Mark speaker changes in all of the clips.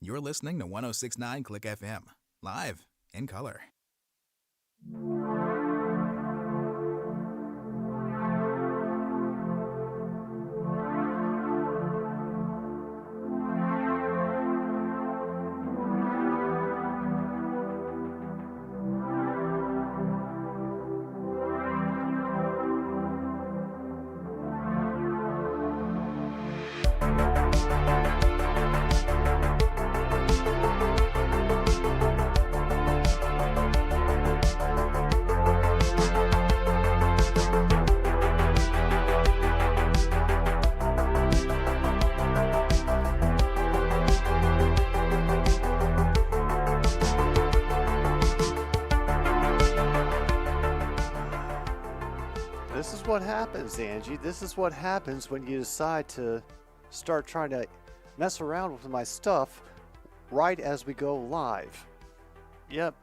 Speaker 1: You're listening to 1069 Click FM, live in color.
Speaker 2: This is what happens, Angie. This is what happens when you decide to start trying to mess around with my stuff right as we go live. Yep.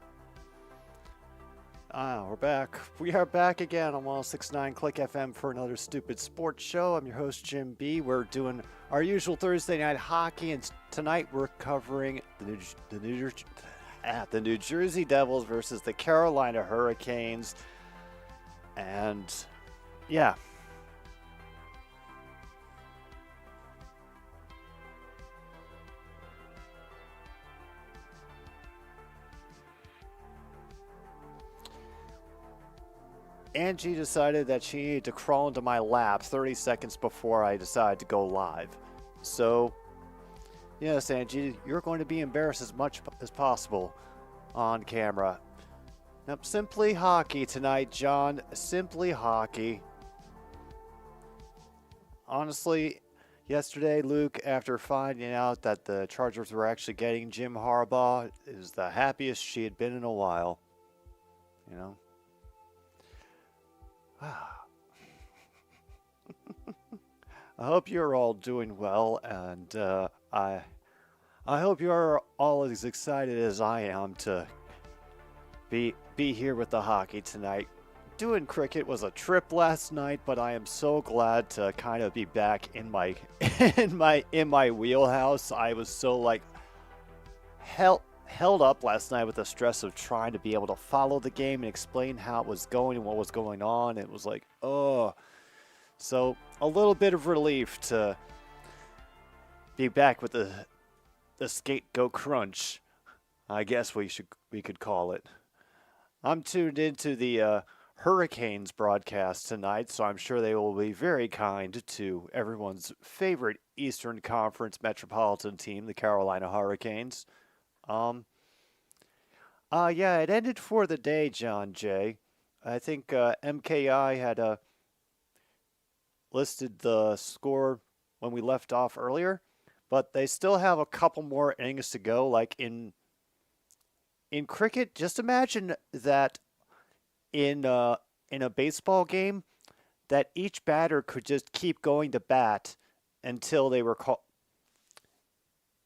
Speaker 2: We're back. We are back again on 1069 Click FM for another stupid sports show. I'm your host, Jim B. We're doing our usual Thursday night hockey, and tonight we're covering the New Jersey Devils versus the Carolina Hurricanes. And yeah. Angie decided that she needed to crawl into my lap 30 seconds before I decided to go live. So, yes, Angie, you're going to be embarrassed as much as possible on camera. Now, simply hockey tonight, John. Simply hockey. Honestly, yesterday, Luke, after finding out that the Chargers were actually getting Jim Harbaugh, is the happiest she had been in a while. You know? I hope you're all doing well, and I hope you're all as excited as I am to be here with the hockey tonight. Doing cricket was a trip last night, but I am so glad to kind of be back in my in my wheelhouse. I was so held up last night with the stress of trying to be able to follow the game and explain how it was going and what was going on. It was like, oh. So a little bit of relief to be back with the scapegoat crunch, I guess we could call it. I'm tuned into the Hurricanes broadcast tonight, so I'm sure they will be very kind to everyone's favorite Eastern Conference metropolitan team, the Carolina Hurricanes. Yeah, it ended for the day, John Jay. I think MKI had listed the score when we left off earlier, but they still have a couple more innings to go. Like in cricket, just imagine that in a baseball game, that each batter could just keep going to bat until they were called.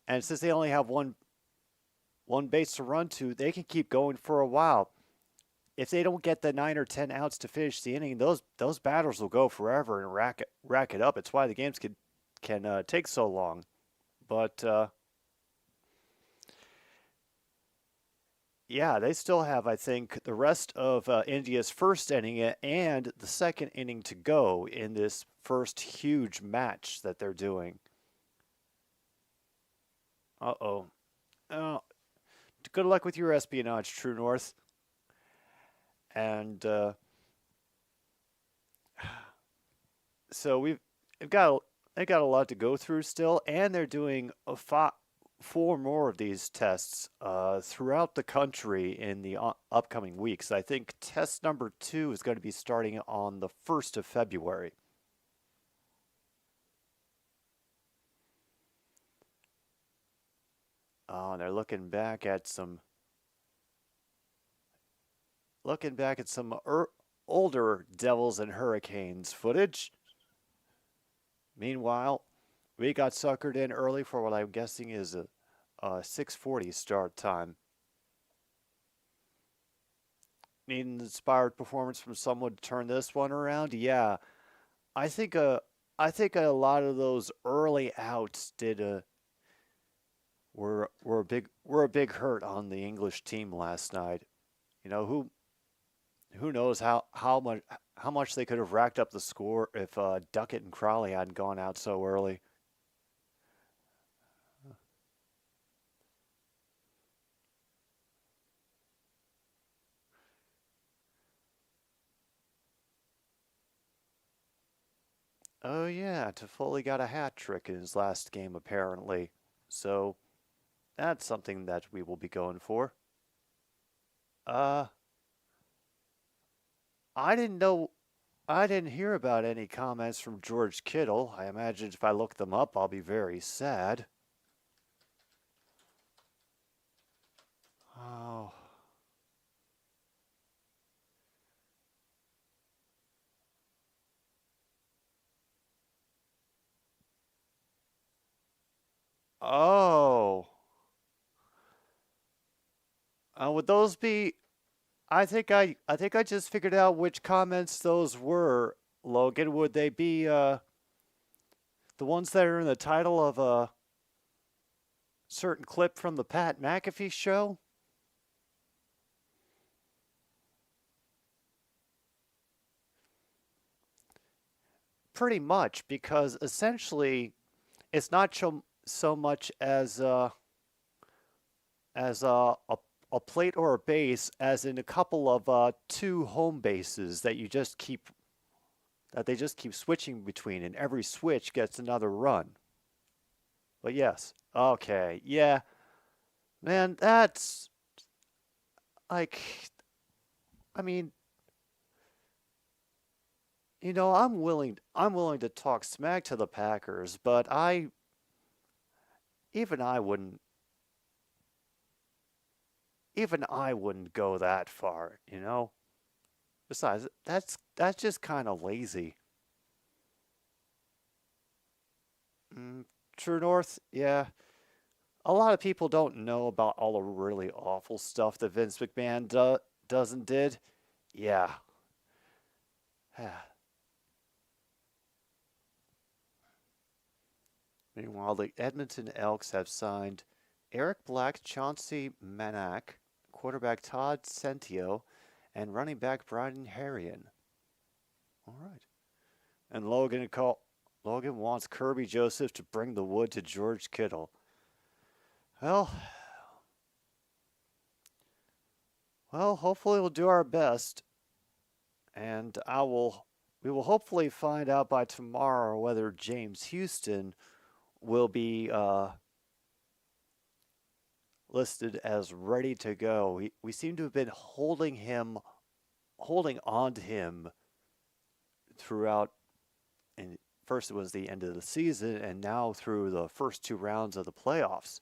Speaker 2: And since they only have one base to run to, they can keep going for a while. If they don't get the 9 or 10 outs to finish the inning, those batters will go forever and rack it up. It's why the games can take so long. But yeah, they still have, I think, the rest of India's first inning and the second inning to go in this first huge match that they're doing. Uh-oh. Good luck with your espionage, True North. And so they've got a lot to go through still, and they're doing 4 more of these tests throughout the country in the upcoming weeks. I think test number 2 is going to be starting on the 1st of February. They're looking back at some older Devils and Hurricanes footage. Meanwhile, we got suckered in early for what I'm guessing is a 6:40 start time. Need an inspired performance from someone to turn this one around? Yeah, I think a lot of those early outs did were a big hurt on the English team last night. You know who knows how much they could have racked up the score if Duckett and Crowley hadn't gone out so early. Oh yeah, Toffoli got a hat trick in his last game apparently. So that's something that we will be going for. Uh I didn't know I didn't hear about any comments from George Kittle. I imagine if I look them up I'll be very sad. Oh. Oh. Would those be I think I just figured out which comments those were, Logan. Would they be the ones that are in the title of a certain clip from the Pat McAfee show? Pretty much, because essentially it's not so much as a plate or a base as in a couple of two home bases that they just keep switching between, and every switch gets another run. But yes, okay, yeah, man, that's like, I mean, I'm willing to talk smack to the Packers, but even I wouldn't even I wouldn't go that far. Besides, that's just kind of lazy. Mm, True North, yeah. A lot of people don't know about all the really awful stuff that Vince McMahon doesn't did. Yeah. Meanwhile, the Edmonton Elks have signed Eric Black, Chauncey Manac, quarterback Todd Centio, and running back Brian Harrion. All right. And Logan wants Kirby Joseph to bring the wood to George Kittle. Well, hopefully we'll do our best, and we will hopefully find out by tomorrow whether James Houston will be listed as ready to go. We seem to have been holding on to him throughout, and first it was the end of the season, and now through the first two rounds of the playoffs.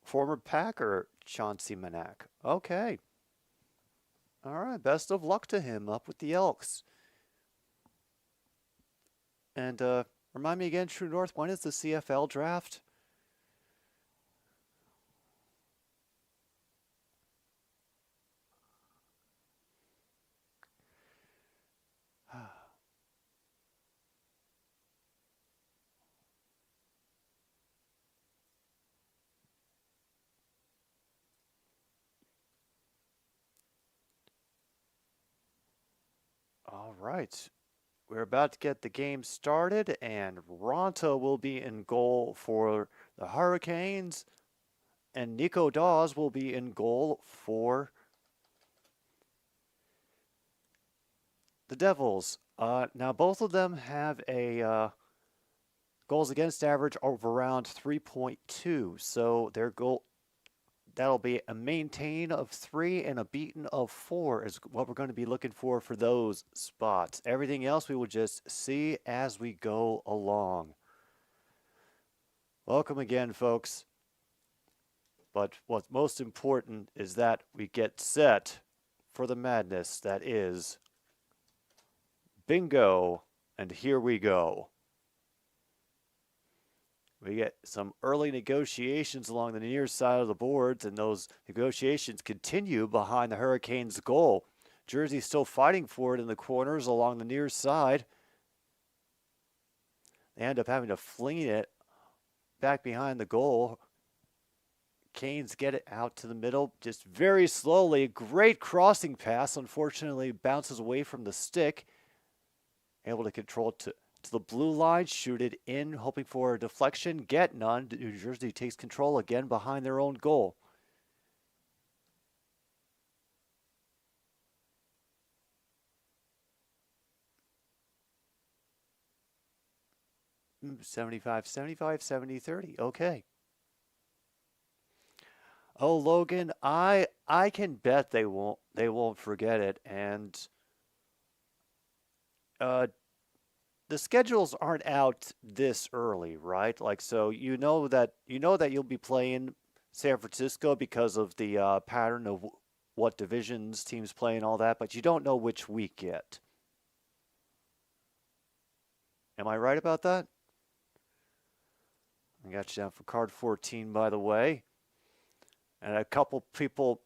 Speaker 2: Former Packer Chauncey Manac. Okay. All right. Best of luck to him up with the Elks. And remind me again, True North, when is the CFL draft? All right. We're about to get the game started, and Ronta will be in goal for the Hurricanes, and Nico Dawes will be in goal for the Devils. Now, both of them have a goals against average of around 3.2, so their goal that'll be a maintain of 3 and a beaten of 4 is what we're going to be looking for those spots. Everything else we will just see as we go along. Welcome again, folks. But what's most important is that we get set for the madness that is bingo, and here we go. We get some early negotiations along the near side of the boards, and those negotiations continue behind the Hurricanes' goal. Jersey still fighting for it in the corners along the near side. They end up having to fling it back behind the goal. Canes get it out to the middle just very slowly. Great crossing pass. Unfortunately, bounces away from the stick. Able to control it to the blue line, shoot it in, hoping for a deflection. Get none. New Jersey takes control again behind their own goal. Mm, 75, 70-30. Okay. Oh, Logan, I can bet they won't forget it. And the schedules aren't out this early, right? Like, so you know that you'll be playing San Francisco because of the pattern of what divisions teams play and all that, but you don't know which week yet. Am I right about that? I got you down for card 14, by the way. And a couple people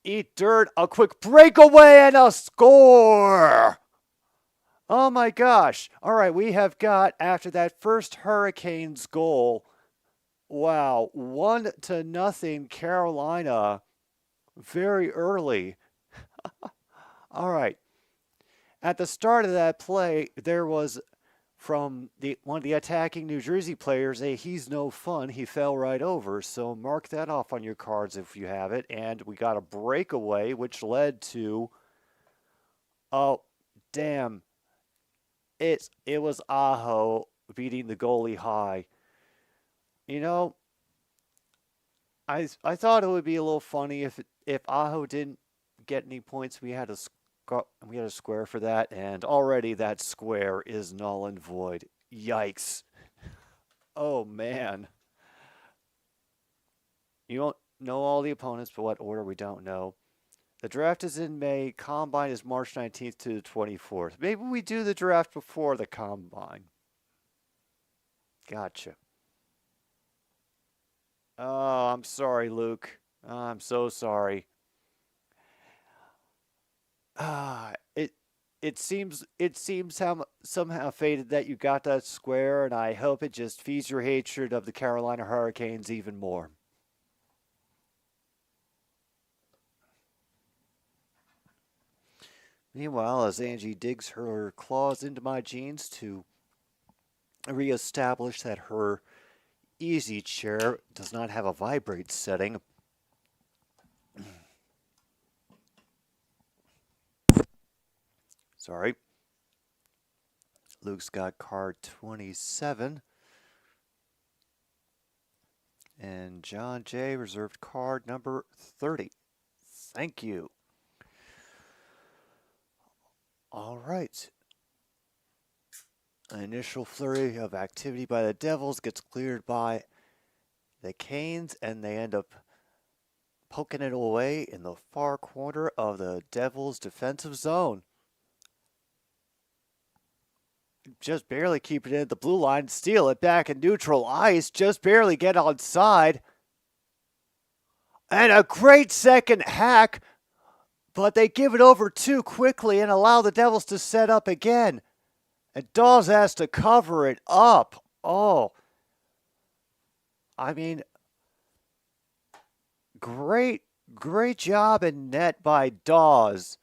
Speaker 2: eat dirt. A quick breakaway and a score. Oh my gosh. All right, we have got, after that first Hurricanes goal, wow, 1-0 Carolina very early. All right. At the start of that play, there was from one of the attacking New Jersey players, he's no fun. He fell right over. So mark that off on your cards if you have it. And we got a breakaway, which led to, oh, damn. It was Aho beating the goalie high. You know, I thought it would be a little funny if Aho didn't get any points. We had a square for that, and already that square is null and void. Yikes. Oh, man. You don't know all the opponents, but what order we don't know. The draft is in May. Combine is March 19th to the 24th. Maybe we do the draft before the Combine. Gotcha. Oh, I'm sorry, Luke. I'm so sorry. It seems somehow fated that you got that square, and I hope it just feeds your hatred of the Carolina Hurricanes even more. Meanwhile, as Angie digs her claws into my jeans to reestablish that her easy chair does not have a vibrate setting. Sorry. Luke's got card 27. And John J. reserved card number 30. Thank you. All right. An initial flurry of activity by the Devils gets cleared by the Canes, and they end up poking it away in the far corner of the Devils' defensive zone. Just barely keep it in at the blue line, steal it back in neutral ice, just barely get onside. And a great second hack, but they give it over too quickly and allow the Devils to set up again. And Dawes has to cover it up. Oh, I mean, great job in net by Dawes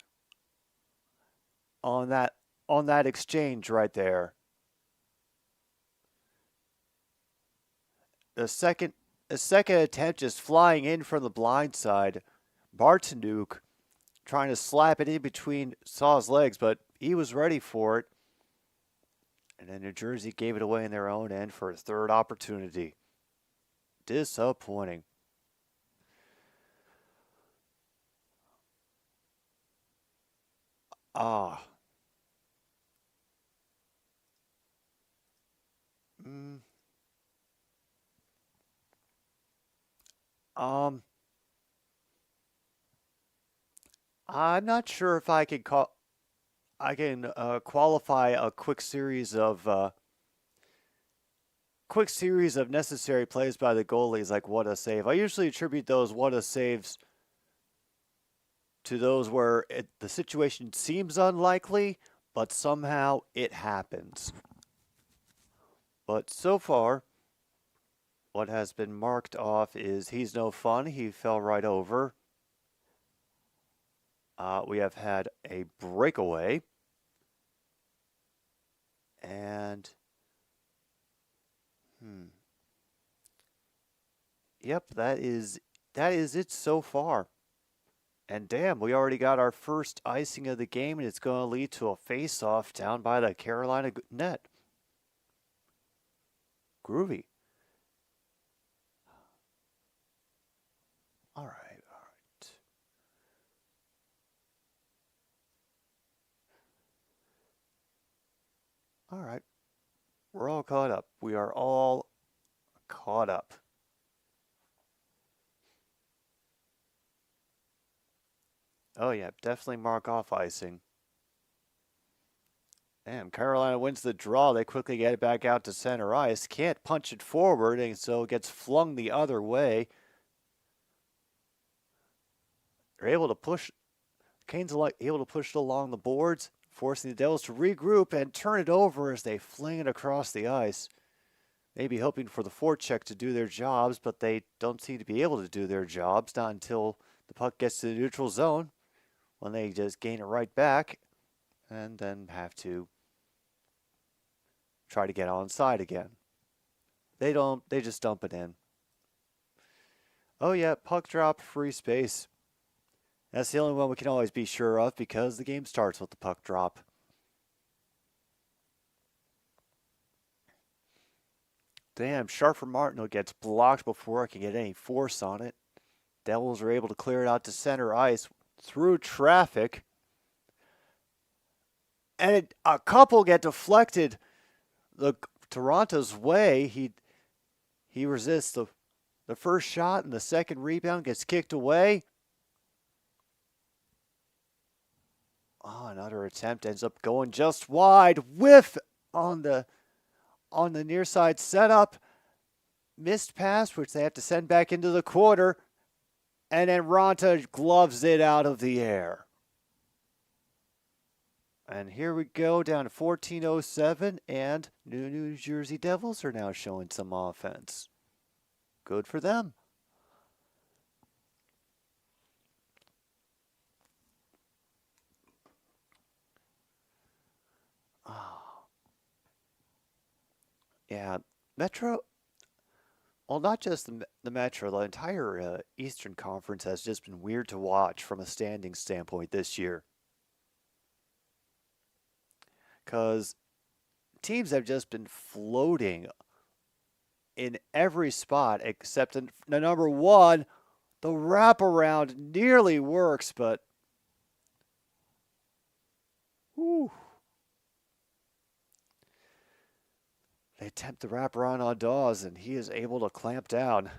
Speaker 2: on that exchange right there. The second attempt is flying in from the blind side. Martinuk trying to slap it in between Saw's legs, but he was ready for it. And then New Jersey gave it away in their own end for a third opportunity. Disappointing. Ah. I'm not sure if I can qualify a quick series of necessary plays by the goalies like what a save. I usually attribute those what a saves to those where the situation seems unlikely, but somehow it happens. But so far, What has been marked off is he's no fun. He fell right over. We have had a breakaway. And, yep, that is it so far. And damn, we already got our first icing of the game, and it's going to lead to a face-off down by the Carolina net. Groovy. All right. All right. We're all caught up. We are all caught up. Oh, yeah, definitely mark off icing. Damn, Carolina wins the draw. They quickly get it back out to center ice. Can't punch it forward, and so it gets flung the other way. They're able to push. Kane's able to push it along the boards, forcing the Devils to regroup and turn it over as they fling it across the ice. Maybe hoping for the forecheck to do their jobs, but they don't seem to be able to do their jobs, not until the puck gets to the neutral zone, when they just gain it right back and then have to try to get onside again. They just dump it in. Oh yeah, puck drop, free space. That's the only one we can always be sure of because the game starts with the puck drop. Damn, Sharper Martineau gets blocked before it can get any force on it. Devils are able to clear it out to center ice through traffic. And a couple get deflected Toronto's way. He resists the first shot, and the second rebound gets kicked away. Oh, another attempt ends up going just wide. Whiff on the near side setup. Missed pass, which they have to send back into the quarter. And then Ronta gloves it out of the air. And here we go down to 14:07, and New Jersey Devils are now showing some offense. Good for them. Oh. Yeah, Metro. Well, not just the Metro, the entire Eastern Conference has just been weird to watch from a standing standpoint this year. Because teams have just been floating in every spot except in the number one. The wraparound nearly works, but whew. They attempt the wraparound on Dawes, and he is able to clamp down.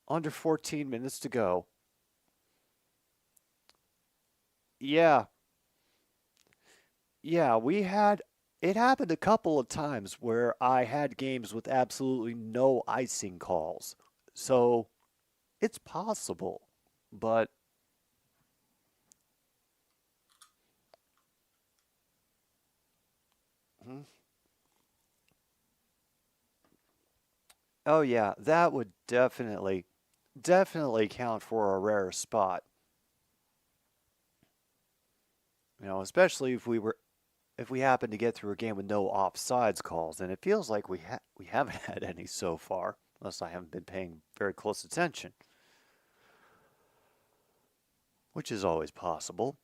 Speaker 2: Under 14 minutes to go. Yeah, it happened a couple of times where I had games with absolutely no icing calls. So it's possible, but oh yeah, that would definitely count for a rare spot. Especially if we happen to get through a game with no offsides calls, and it feels like we haven't had any so far, unless I haven't been paying very close attention, which is always possible.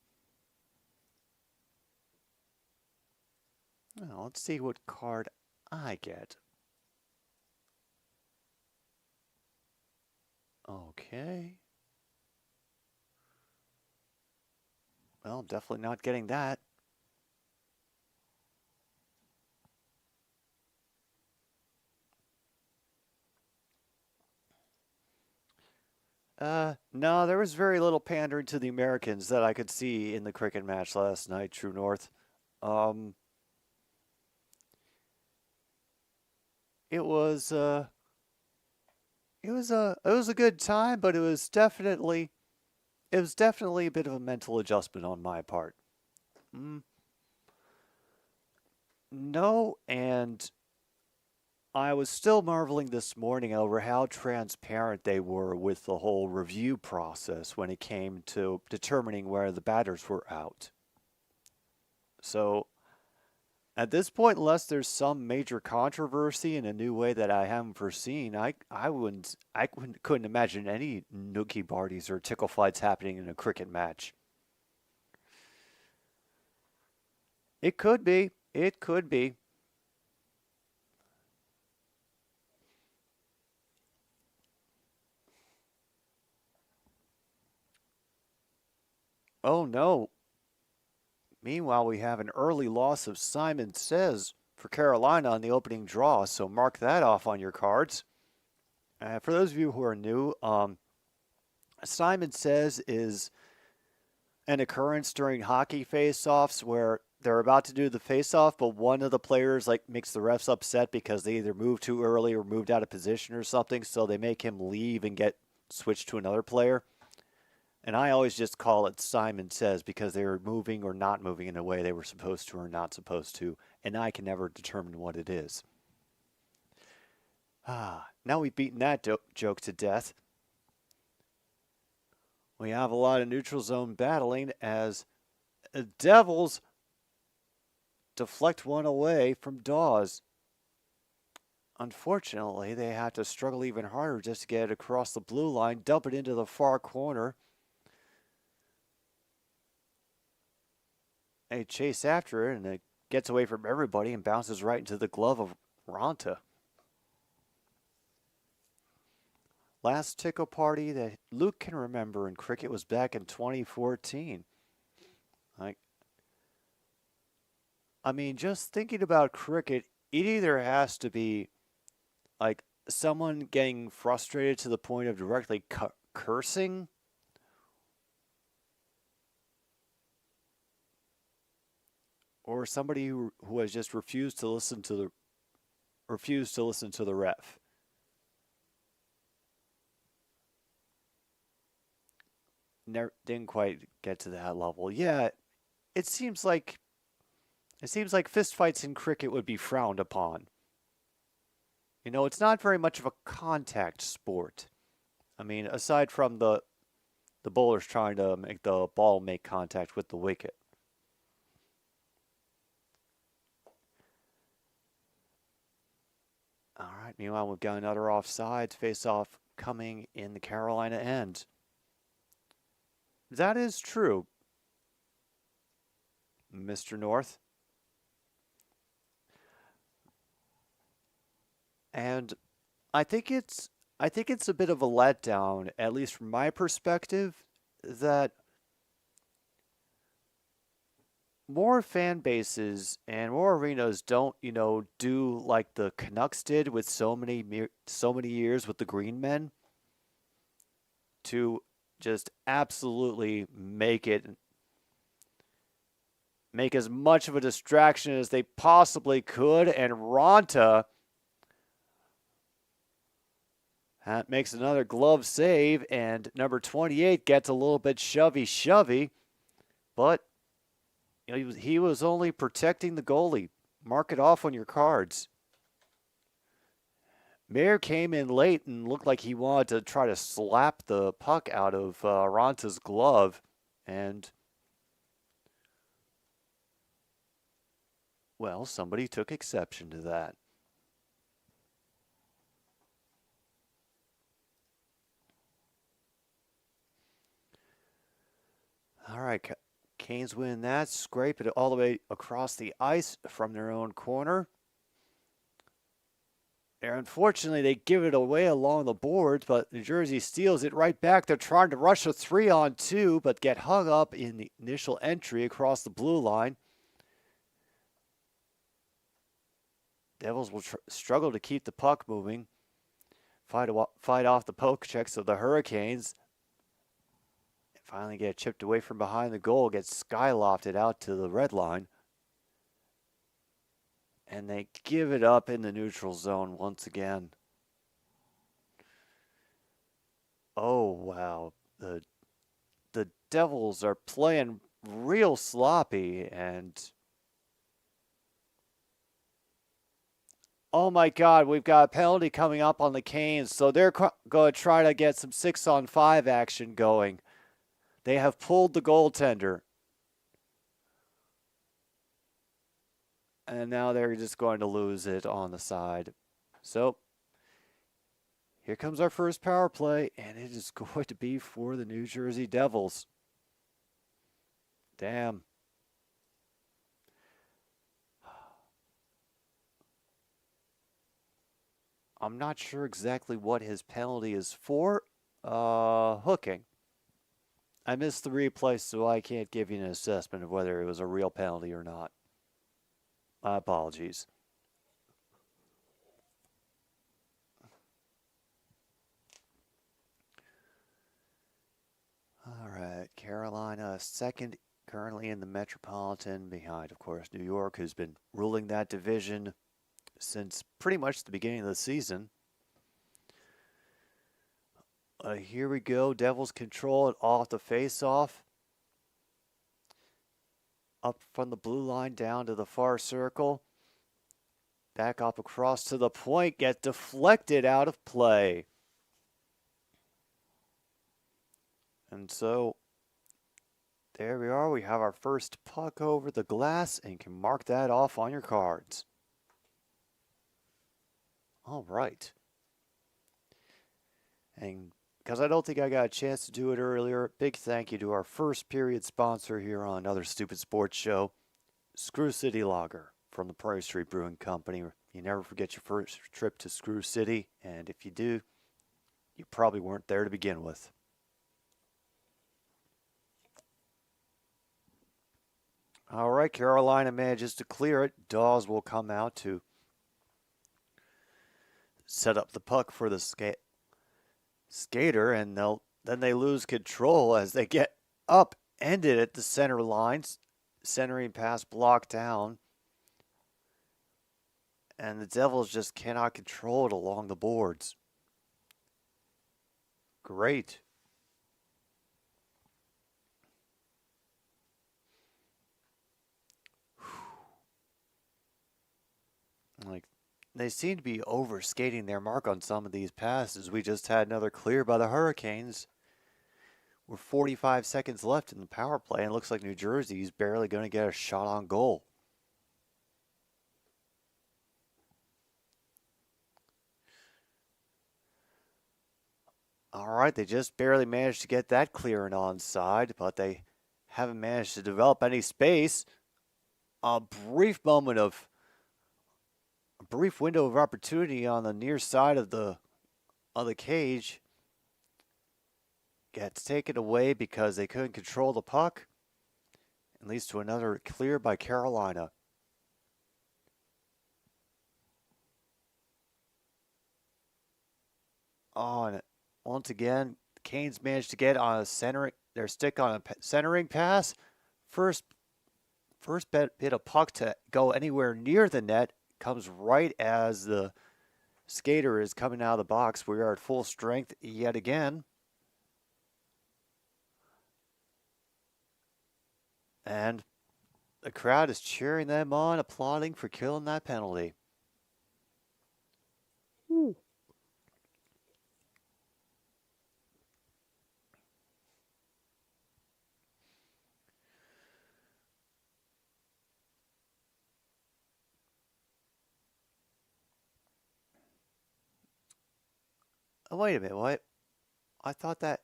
Speaker 2: Now, let's see what card I get. Okay. Well, definitely not getting that. No, there was very little pandering to the Americans that I could see in the cricket match last night, True North. It was a good time, but it was definitely a bit of a mental adjustment on my part. No, and I was still marveling this morning over how transparent they were with the whole review process when it came to determining where the batters were out. So at this point, unless there's some major controversy in a new way that I haven't foreseen, couldn't imagine any nookie parties or tickle fights happening in a cricket match. It could be. It could be. Oh no. Meanwhile, we have an early loss of Simon Says for Carolina on the opening draw, so mark that off on your cards. For those of you who are new, Simon Says is an occurrence during hockey face-offs where they're about to do the face-off, but one of the players makes the refs upset because they either moved too early or moved out of position or something, so they make him leave and get switched to another player. And I always just call it Simon Says because they were moving or not moving in a way they were supposed to or not supposed to, and I can never determine what it is. Now we've beaten that joke to death. We have a lot of neutral zone battling as the Devils deflect one away from Dawes. Unfortunately, they have to struggle even harder just to get it across the blue line, dump it into the far corner. They chase after it, and it gets away from everybody and bounces right into the glove of Ronta. Last tickle party that Luke can remember in cricket was back in 2014. Just thinking about cricket, it either has to be someone getting frustrated to the point of directly cursing, or somebody who has just refused to listen to the ref. Didn't quite get to that level. Yeah, it seems like fistfights in cricket would be frowned upon. It's not very much of a contact sport. Aside from the bowlers trying to make the ball make contact with the wicket. All right, meanwhile, we've got another offside face-off coming in the Carolina end. That is true, Mr. North. And I think it's a bit of a letdown, at least from my perspective, that more fan bases and more arenas don't, do like the Canucks did with so many years with the Green Men, to just absolutely make as much of a distraction as they possibly could. And Ronta makes another glove save, and number 28 gets a little bit shovey, but he was only protecting the goalie. Mark it off on your cards. Mayer came in late and looked like he wanted to try to slap the puck out of Ronta's glove. And, well, somebody took exception to that. All right, Canes win that. Scrape it all the way across the ice from their own corner. And unfortunately, they give it away along the boards, but New Jersey steals it right back. They're trying to rush a 3-on-2, but get hung up in the initial entry across the blue line. Devils will struggle to keep the puck moving. Fight off the poke checks of the Hurricanes. Finally get chipped away from behind the goal, gets skylofted out to the red line. And they give it up in the neutral zone once again. Oh, wow. The Devils are playing real sloppy, and Oh my God, we've got a penalty coming up on the Canes, so they're going to try to get some 6-on-5 action going. They have pulled the goaltender. And now they're just going to lose it on the side. So here comes our first power play, and it is going to be for the New Jersey Devils. Damn. I'm not sure exactly what his penalty is for. Hooking. I missed the replay, so I can't give you an assessment of whether it was a real penalty or not. My apologies. All right, Carolina second, currently in the Metropolitan, behind, of course, New York, who's been ruling that division since pretty much the beginning of the season. Here we go. Devils control it off the face-off. Up from the blue line down to the far circle. Back up across to the point. Get deflected out of play. And so there we are. We have our first puck over the glass and can mark that off on your cards. All right. And because I don't think I got a chance to do it earlier, big thank you to our first period sponsor here on Another Stupid Sports Show, Screw City Lager from the Prairie Street Brewing Company. You never forget your first trip to Screw City, and if you do, you probably weren't there to begin with. All right, Carolina manages to clear it. Dawes will come out to set up the puck for the skater, and then they lose control as they get upended at the center lines. Centering pass blocked down. And the Devils just cannot control it along the boards. Great. Like, they seem to be overskating their mark on some of these passes. We just had another clear by the Hurricanes. We're 45 seconds left in the power play, and it looks like New Jersey's barely going to get a shot on goal. All right, they just barely managed to get that clear and onside, but they haven't managed to develop any space. A brief window of opportunity on the near side of the cage gets taken away because they couldn't control the puck, and leads to another clear by Carolina. Oh, and once again, Canes managed to get on their stick on a centering pass. First bit of puck to go anywhere near the net comes right as the skater is coming out of the box. We are at full strength yet again. And the crowd is cheering them on, applauding for killing that penalty. Ooh. Oh, wait a minute, what? I thought that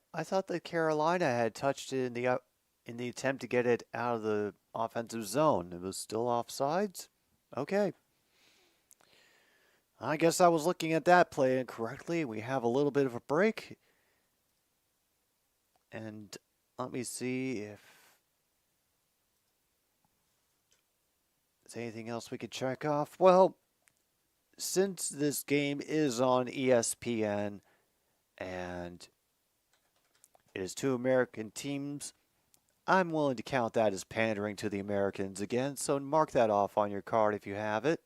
Speaker 2: Carolina had touched it in the attempt to get it out of the offensive zone. It was still offsides? Okay. I guess I was looking at that play incorrectly. We have a little bit of a break. And let me see if there's anything else we could check off. Well, since this game is on ESPN and it is two American teams, I'm willing to count that as pandering to the Americans again, so mark that off on your card if you have it.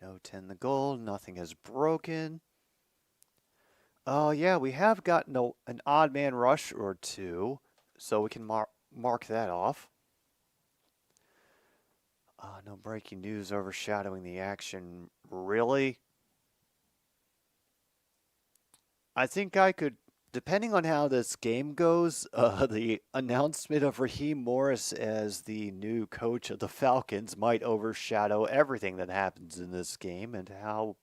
Speaker 2: No 10 the goal, nothing has broken. Oh, yeah, we have gotten an odd man rush or two, so we can mark that off. No breaking news overshadowing the action. Really? I think I could, depending on how this game goes, the announcement of Raheem Morris as the new coach of the Falcons might overshadow everything that happens in this game, and how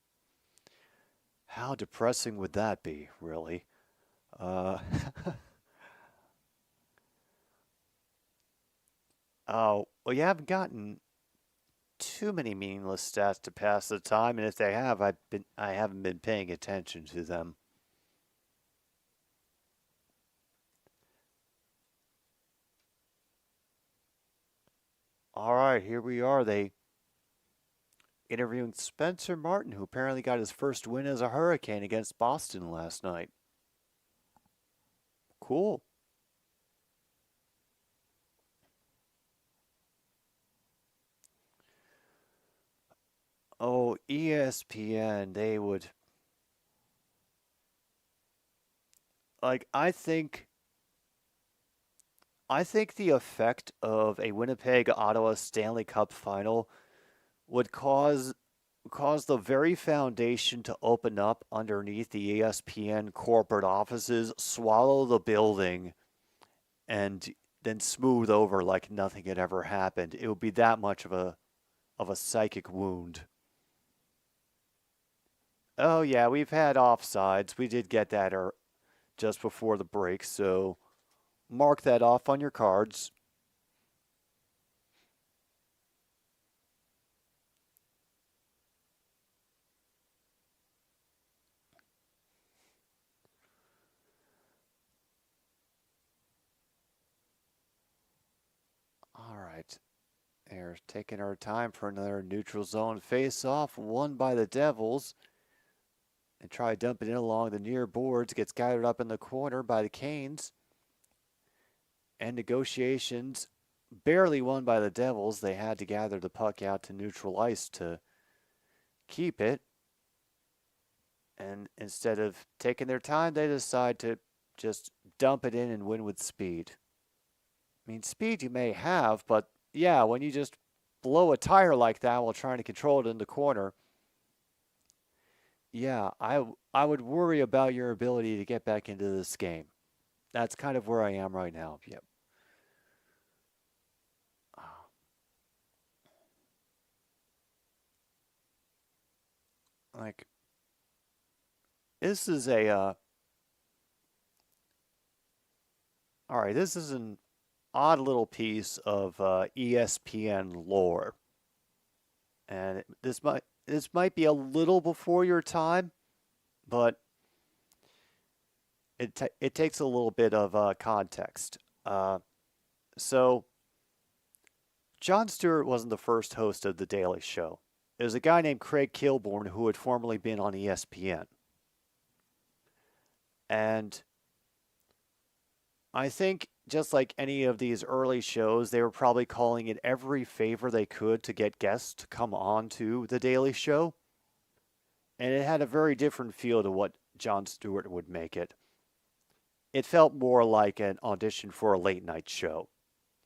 Speaker 2: depressing would that be, really? Uh, oh, well, you haven't gotten too many meaningless stats to pass the time, and if they have, I haven't been paying attention to them. All right, here we are. They interviewing Spencer Martin, who apparently got his first win as a Hurricane against Boston last night. Cool. Oh, ESPN, they would like I think the effect of a Winnipeg Ottawa Stanley Cup final would cause the very foundation to open up underneath the ESPN corporate offices, swallow the building, and then smooth over like nothing had ever happened. It would be that much of a psychic wound. Oh yeah, we've had offsides. We did get that just before the break, so mark that off on your cards. All right. They're taking our time for another neutral zone face-off, won by the Devils. And try dumping it along the near boards, gets gathered up in the corner by the Canes. And negotiations barely won by the Devils. They had to gather the puck out to neutral ice to keep it. And instead of taking their time, they decide to just dump it in and win with speed. I mean, speed you may have, but yeah, when you just blow a tire like that while trying to control it in the corner, yeah, I would worry about your ability to get back into this game. That's kind of where I am right now. Yep. Like this is a all right. This is an odd little piece of ESPN lore, and this might be a little before your time, but it takes a little bit of context. So Jon Stewart wasn't the first host of The Daily Show. It was a guy named Craig Kilborn who had formerly been on ESPN. And I think just like any of these early shows, they were probably calling it every favor they could to get guests to come on to The Daily Show. And it had a very different feel to what Jon Stewart would make it. It felt more like an audition for a late night show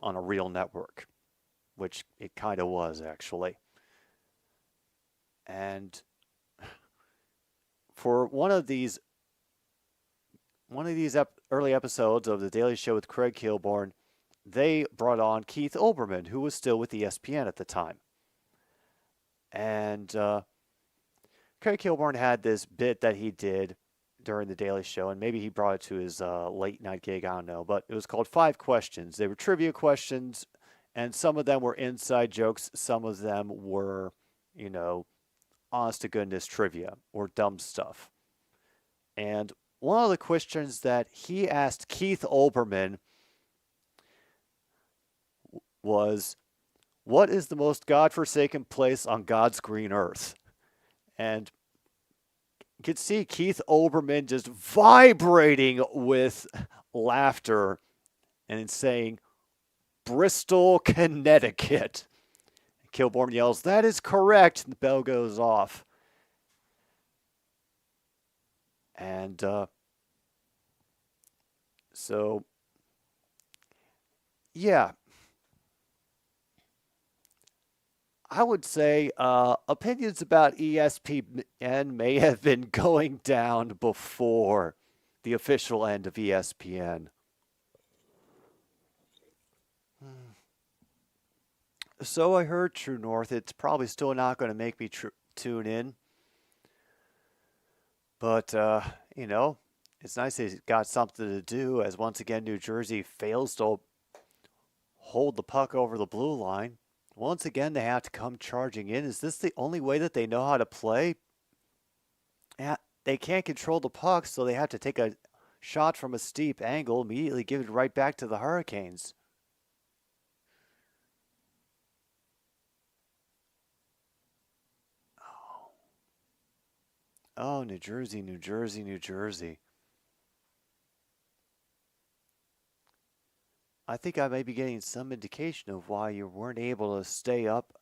Speaker 2: on a real network, which it kind of was actually. And for one of these early episodes of The Daily Show with Craig Kilborn, they brought on Keith Olbermann, who was still with ESPN at the time. And Craig Kilborn had this bit that he did during The Daily Show, and maybe he brought it to his late night gig, I don't know, but it was called Five Questions. They were trivia questions, and some of them were inside jokes, some of them were, honest to goodness trivia or dumb stuff. And one of the questions that he asked Keith Olbermann was, what is the most godforsaken place on God's green earth? And you could see Keith Olbermann just vibrating with laughter and saying, Bristol, Connecticut. Kilborn yells, that is correct. And the bell goes off. And so, Yeah, I would say opinions about ESPN may have been going down before the official end of ESPN. So I heard, True North. It's probably still not going to make me tune in, but you know, it's nice he's got something to do. As once again, New Jersey fails to hold the puck over the blue line. Once again, they have to come charging in. Is this the only way that they know how to play? Yeah, they can't control the puck, so they have to take a shot from a steep angle, immediately give it right back to the Hurricanes. Oh, New Jersey, New Jersey, New Jersey. I think I may be getting some indication of why you weren't able to stay up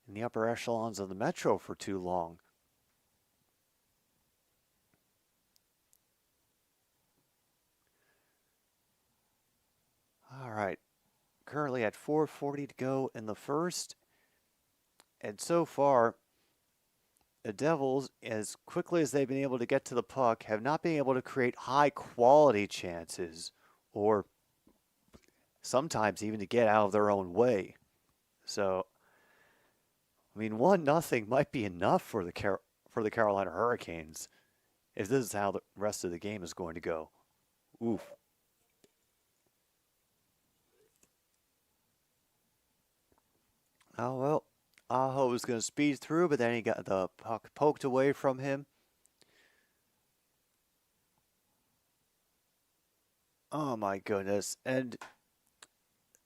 Speaker 2: in the upper echelons of the Metro for too long. All right. Currently at 4:40 to go in the first. And so far, the Devils, as quickly as they've been able to get to the puck, have not been able to create high quality chances or sometimes even to get out of their own way. So, I mean, 1-0 might be enough for the Carolina Hurricanes if this is how the rest of the game is going to go. Oof. Oh, well, Aho was going to speed through, but then he got the puck poked away from him. Oh, my goodness. And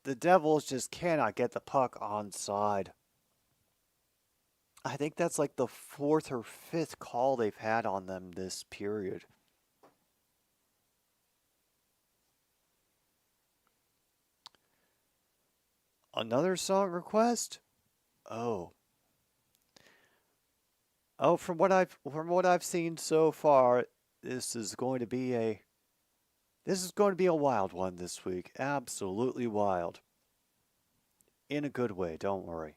Speaker 2: the Devils just cannot get the puck onside. I think that's like the fourth or fifth call they've had on them this period. Another song request? Oh. Oh, from what I've seen so far, this is going to be a wild one this week. Absolutely wild. In a good way, don't worry.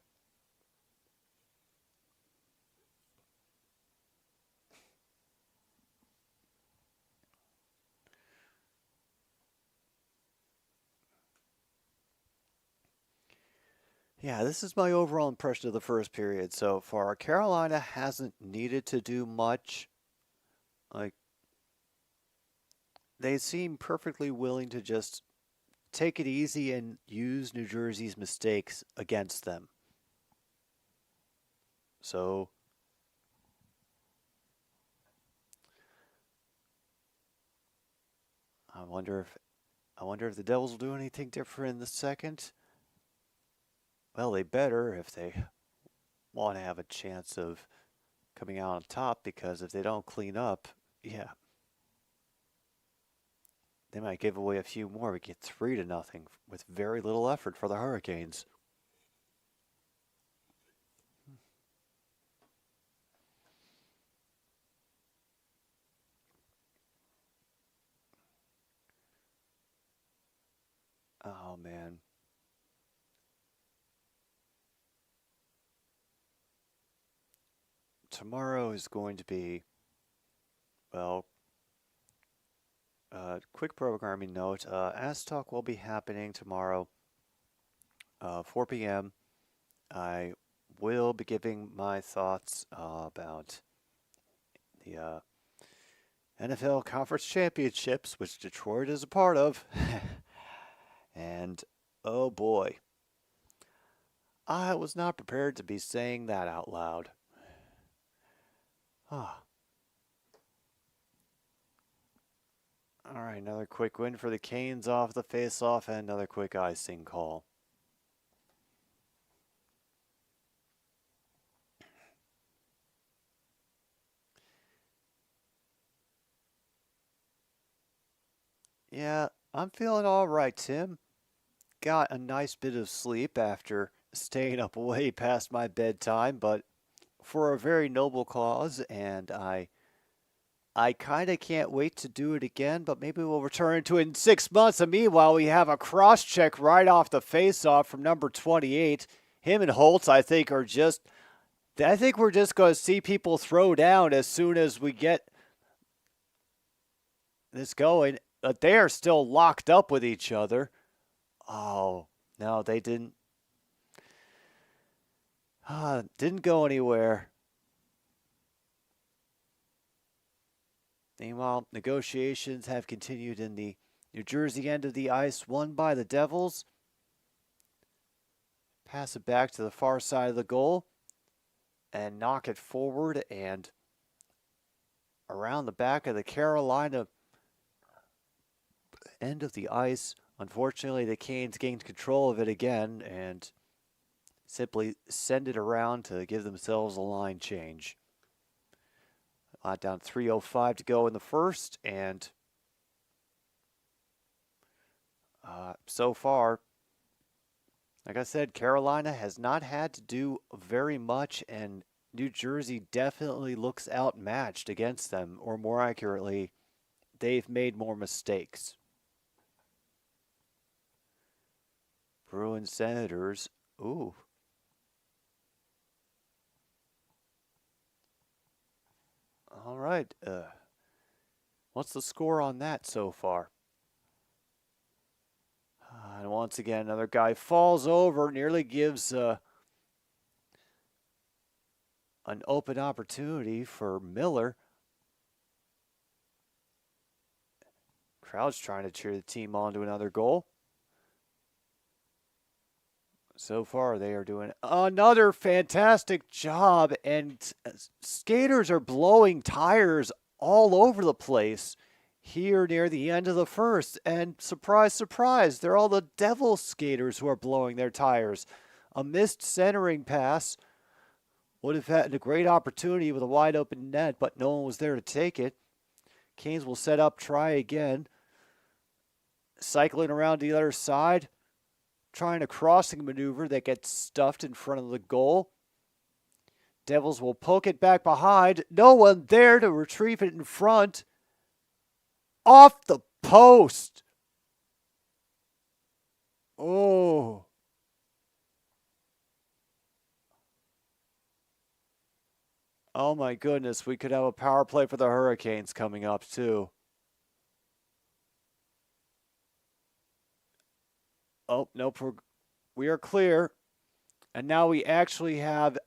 Speaker 2: Yeah, this is my overall impression of the first period so far. Carolina hasn't needed to do much. Like, they seem perfectly willing to just take it easy and use New Jersey's mistakes against them. So, I wonder if the Devils will do anything different in the second. Well, they better if they want to have a chance of coming out on top, because if they don't clean up, yeah, they might give away a few more. We get 3-0 with very little effort for the Hurricanes. Oh man. Tomorrow is going to be, well, quick programming note. Ask Talk will be happening tomorrow, 4 p.m. I will be giving my thoughts about the NFL Conference Championships, which Detroit is a part of. And oh boy, I was not prepared to be saying that out loud. Ah. All right, another quick win for the Canes off the face-off, and another quick icing call. Yeah, I'm feeling all right, Tim. Got a nice bit of sleep after staying up way past my bedtime, but for a very noble cause, and I I kind of can't wait to do it again, but maybe we'll return to it in 6 months. And meanwhile, we have a cross check right off the face-off from number 28. Him and Holtz, I think we're just going to see people throw down as soon as we get this going. But they are still locked up with each other. Oh, no, they didn't. Didn't go anywhere. Meanwhile, negotiations have continued in the New Jersey end of the ice, won by the Devils. Pass it back to the far side of the goal and knock it forward and around the back of the Carolina end of the ice. Unfortunately, the Canes gained control of it again and simply send it around to give themselves a line change. Down 3:05 to go in the first, and so far, like I said, Carolina has not had to do very much, and New Jersey definitely looks outmatched against them, or more accurately, they've made more mistakes. Bruins Senators, ooh. All right. What's the score on that so far? And once again, another guy falls over, nearly gives an open opportunity for Miller. Crowd's trying to cheer the team on to another goal. So far, they are doing another fantastic job, and skaters are blowing tires all over the place here near the end of the first. And surprise, surprise, they're all the Devil skaters who are blowing their tires. A missed centering pass would have had a great opportunity with a wide open net, but no one was there to take it. Canes will set up, try again. Cycling around the other side. Trying a crossing maneuver that gets stuffed in front of the goal. Devils will poke it back behind. No one there to retrieve it in front. Off the post. Oh. Oh my goodness, we could have a power play for the Hurricanes coming up too. Oh, no, we are clear. And now we actually have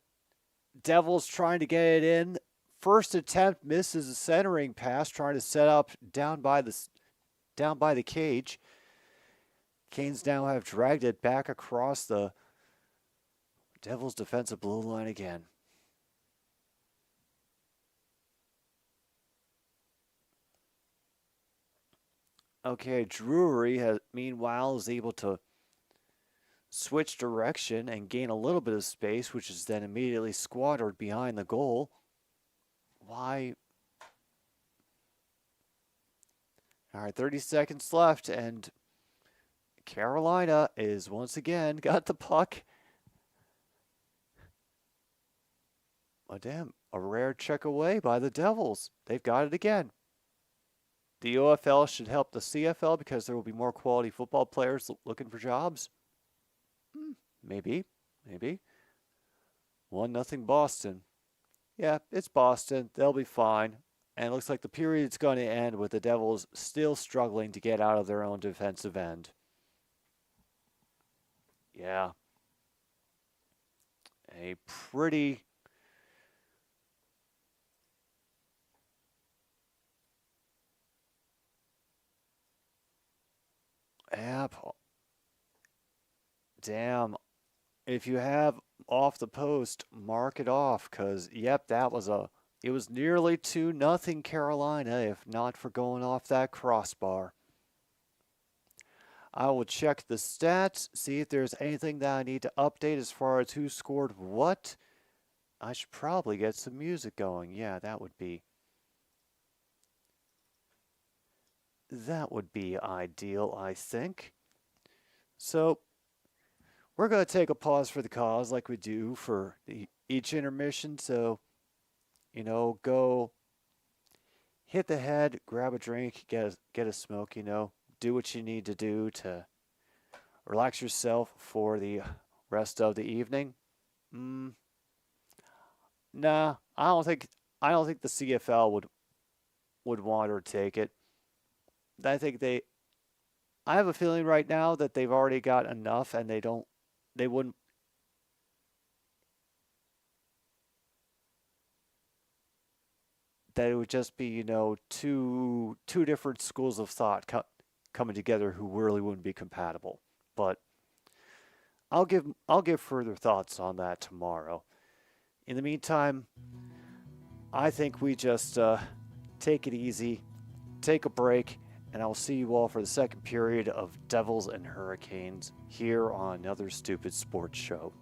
Speaker 2: Devils trying to get it in. First attempt misses a centering pass, trying to set up down by the cage. Canes now have dragged it back across the Devils' defensive blue line again. Okay, Drury, meanwhile, is able to switch direction and gain a little bit of space, which is then immediately squandered behind the goal. Why? All right, 30 seconds left, and Carolina is once again got the puck. Oh, damn, a rare check away by the Devils. They've got it again. The OFL should help the CFL because there will be more quality football players looking for jobs. Maybe. 1-0 Boston. Yeah, it's Boston. They'll be fine. And it looks like the period's going to end with the Devils still struggling to get out of their own defensive end. Yeah. A pretty... Damn. If you have off the post, mark it off, because, yep, it was nearly 2-0 Carolina, if not for going off that crossbar. I will check the stats, see if there's anything that I need to update as far as who scored what. I should probably get some music going. Yeah, that would be ideal, I think. So, we're going to take a pause for the cause like we do for each intermission. So, go hit the head, grab a drink, get a smoke, do what you need to do to relax yourself for the rest of the evening. Nah, I don't think the CFL would want or take it. I think I have a feeling right now that they've already got enough and they wouldn't that it would just be, two different schools of thought coming together who really wouldn't be compatible. But I'll give further thoughts on that tomorrow. In the meantime, I think we just take it easy, take a break, and I'll see you all for the second period of Devils and Hurricanes here on another Stupid Sports Show.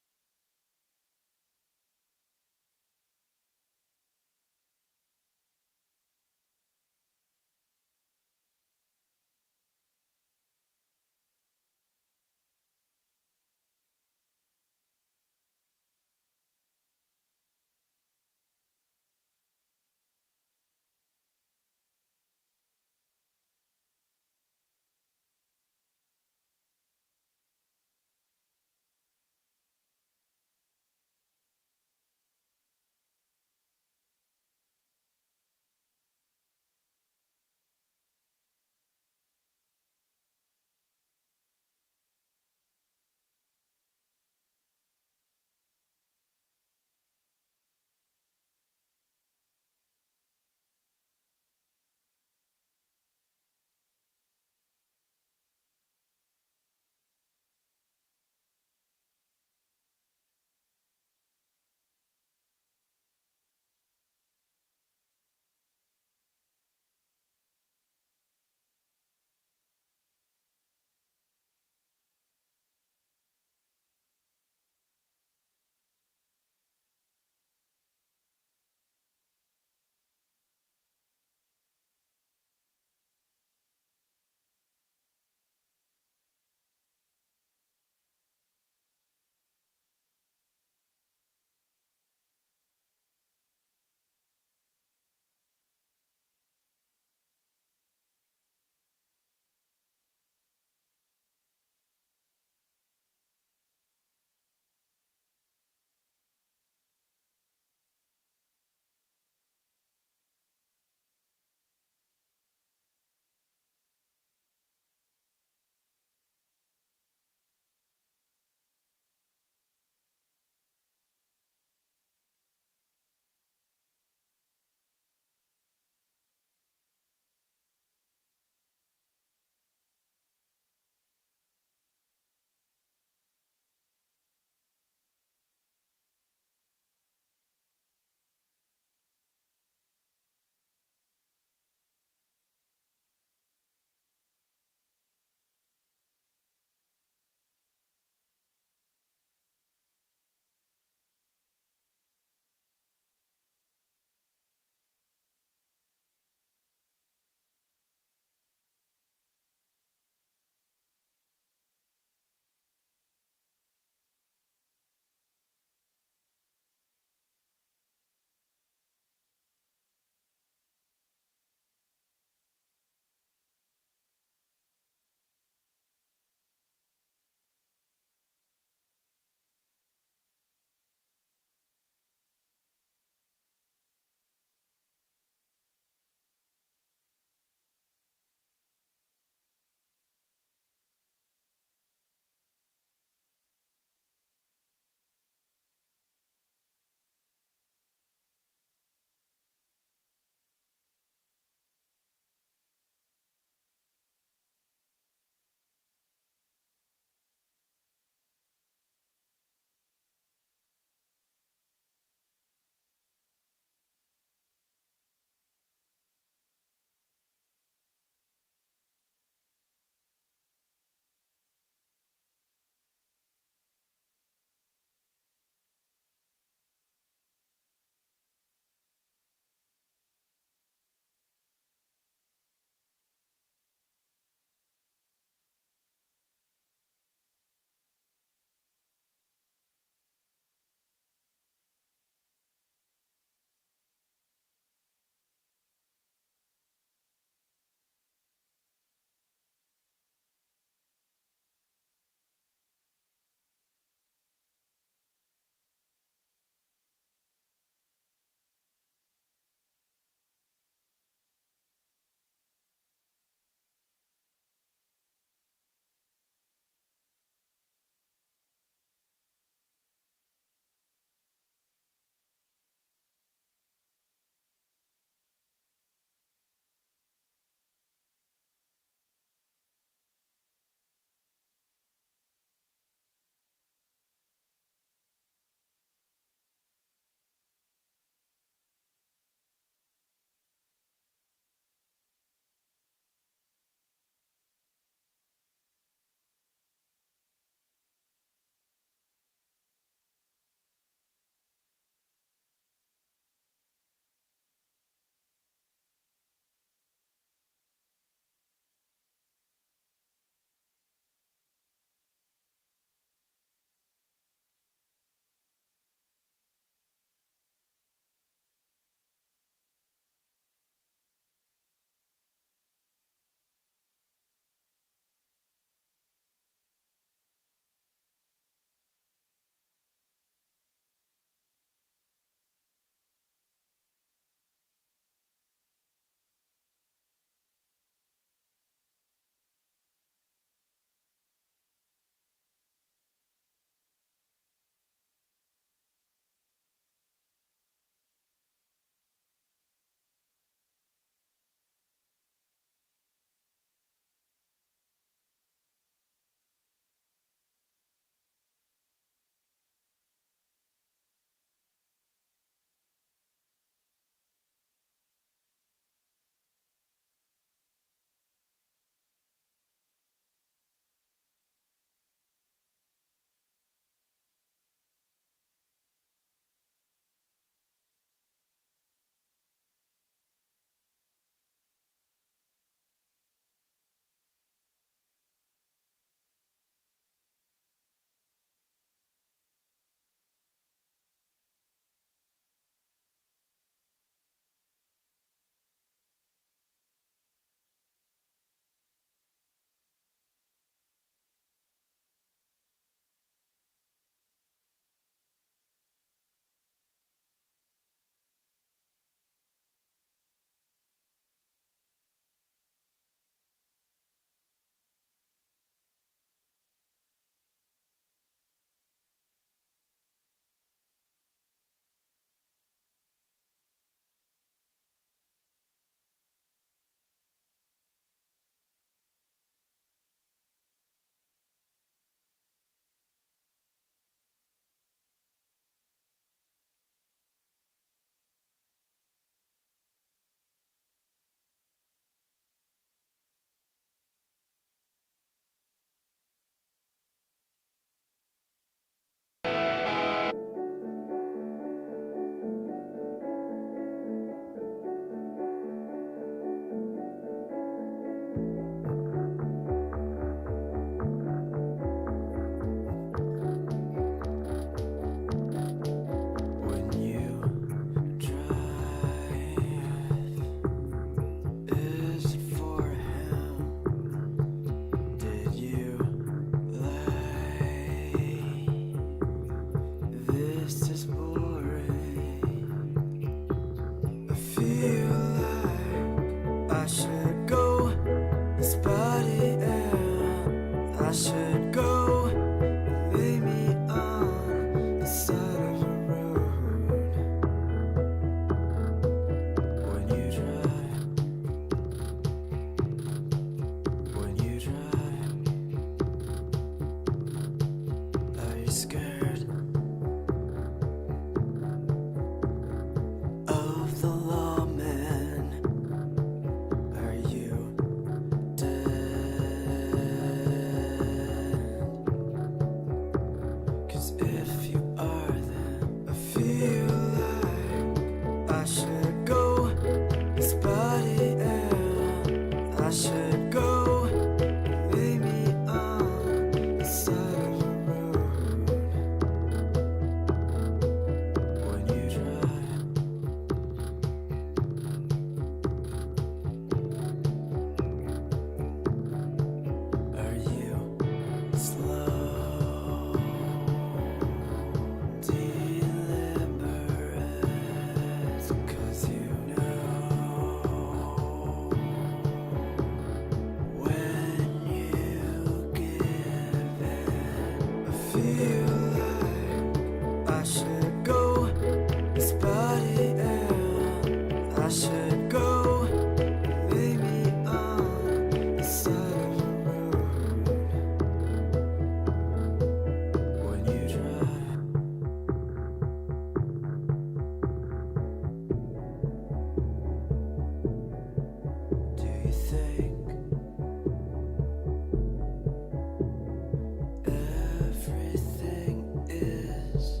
Speaker 3: Everything is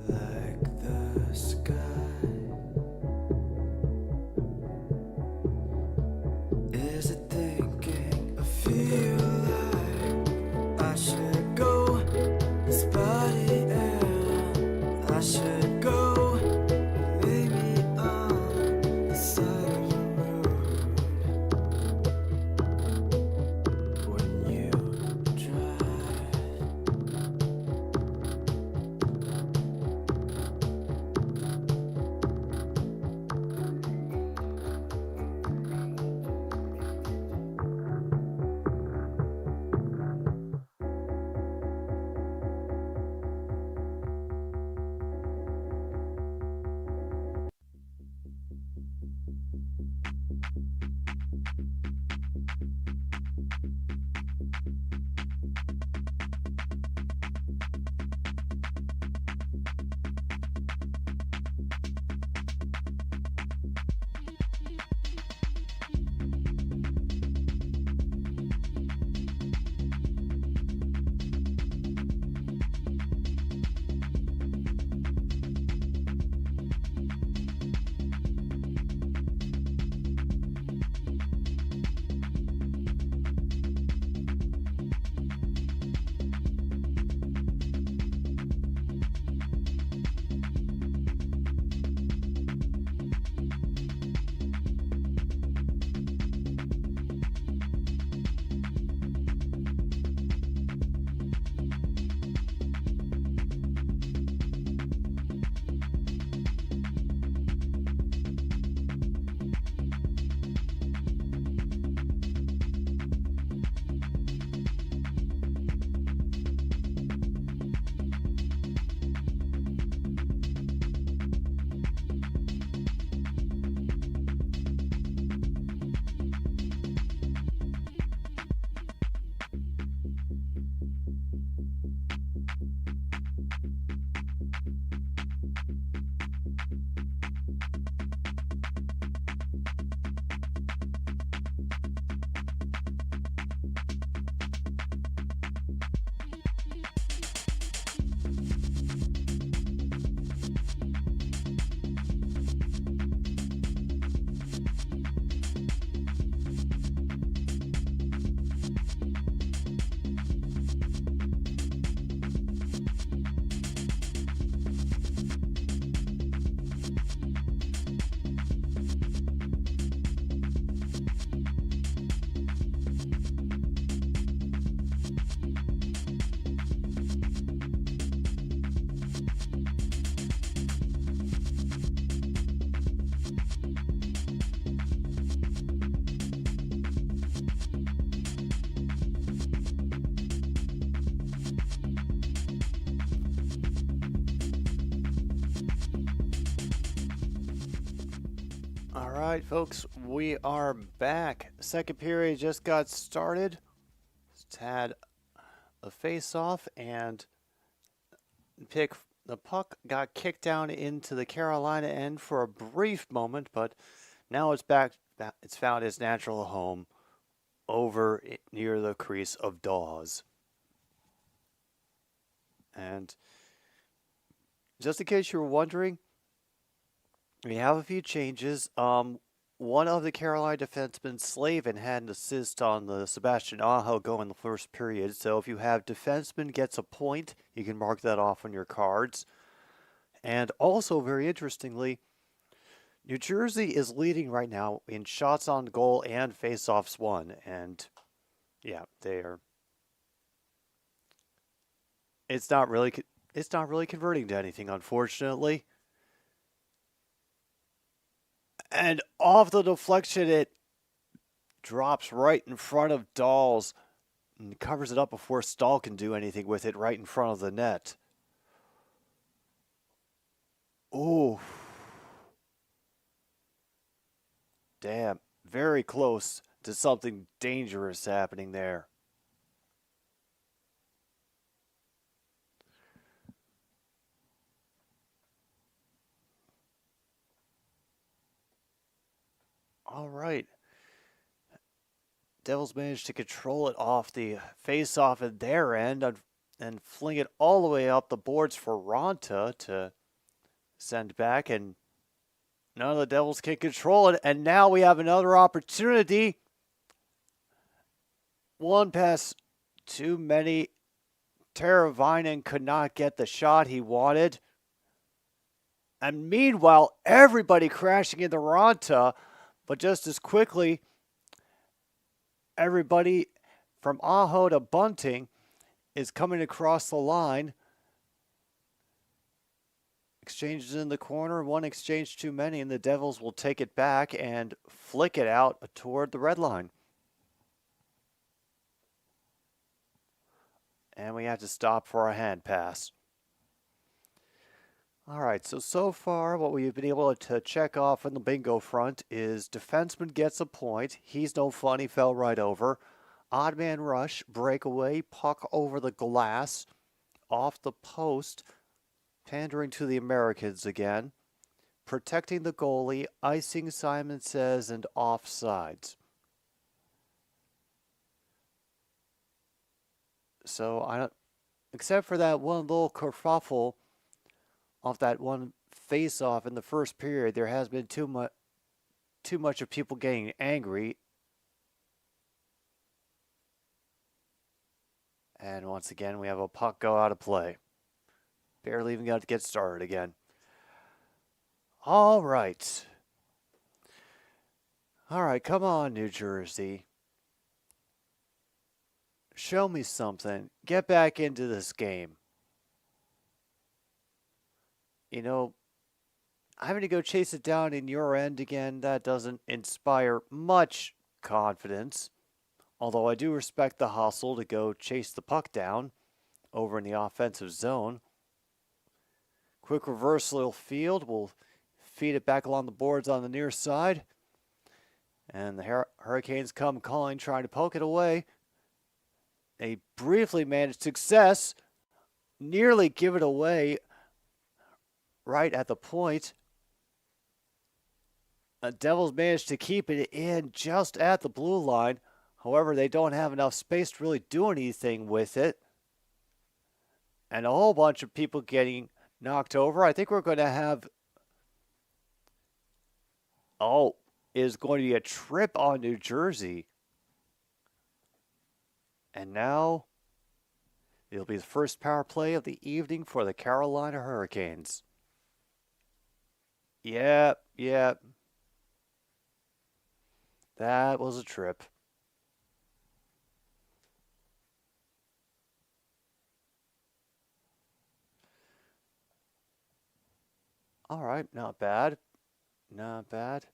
Speaker 3: like the sky. Is it thinking? I feel like I should go. This body and I should go. Maybe on the side of the road when you drive.
Speaker 2: All right, folks, we are back. Second period just got started. Just had a face-off, and the puck got kicked down into the Carolina end for a brief moment, but now it's back. It's found its natural home over near the crease of Dawes. And just in case you were wondering, we have a few changes. One of the Carolina defensemen, Slavin, had an assist on the Sebastian Aho goal in the first period. So if you have defenseman gets a point, you can mark that off on your cards. And also, very interestingly, New Jersey is leading right now in shots on goal and faceoffs won. And yeah, they are. It's not really converting to anything, unfortunately. And off the deflection, it drops right in front of Dawes and covers it up before Stahl can do anything with it right in front of the net. Ooh. Damn. Very close to something dangerous happening there. All right. Devils managed to control it off the face-off at their end and fling it all the way up the boards for Ronta to send back, and none of the Devils can control it. And now we have another opportunity. One pass too many. Teravainen could not get the shot he wanted. And meanwhile, everybody crashing into Ronta, but just as quickly, everybody from Aho to Bunting is coming across the line. Exchanges in the corner, one exchange too many, and the Devils will take it back and flick it out toward the red line. And we have to stop for a hand pass. All right, so far what we've been able to check off on the bingo front is defenseman gets a point. He's no fun, he fell right over. Odd man rush, breakaway, puck over the glass, off the post, pandering to the Americans again. Protecting the goalie, icing, Simon says, and offsides. So I don't, except for that one little kerfuffle off that one face-off in the first period, there has been too much of people getting angry. And once again, we have a puck go out of play. Barely even got to get started again. All right. All right, come on, New Jersey. Show me something. Get back into this game. You know, having to go chase it down in your end again, that doesn't inspire much confidence. Although I do respect the hustle to go chase the puck down over in the offensive zone. Quick reversal field. We'll feed it back along the boards on the near side. And the Hurricanes come calling, trying to poke it away. They briefly managed success. Nearly give it away right at the point. The Devils managed to keep it in just at the blue line. However, they don't have enough space to really do anything with it. And a whole bunch of people getting knocked over. I think we're going to have... is going to be a trip on New Jersey. And now it'll be the first power play of the evening for the Carolina Hurricanes. Yep. That was a trip. All right, not bad. Not bad.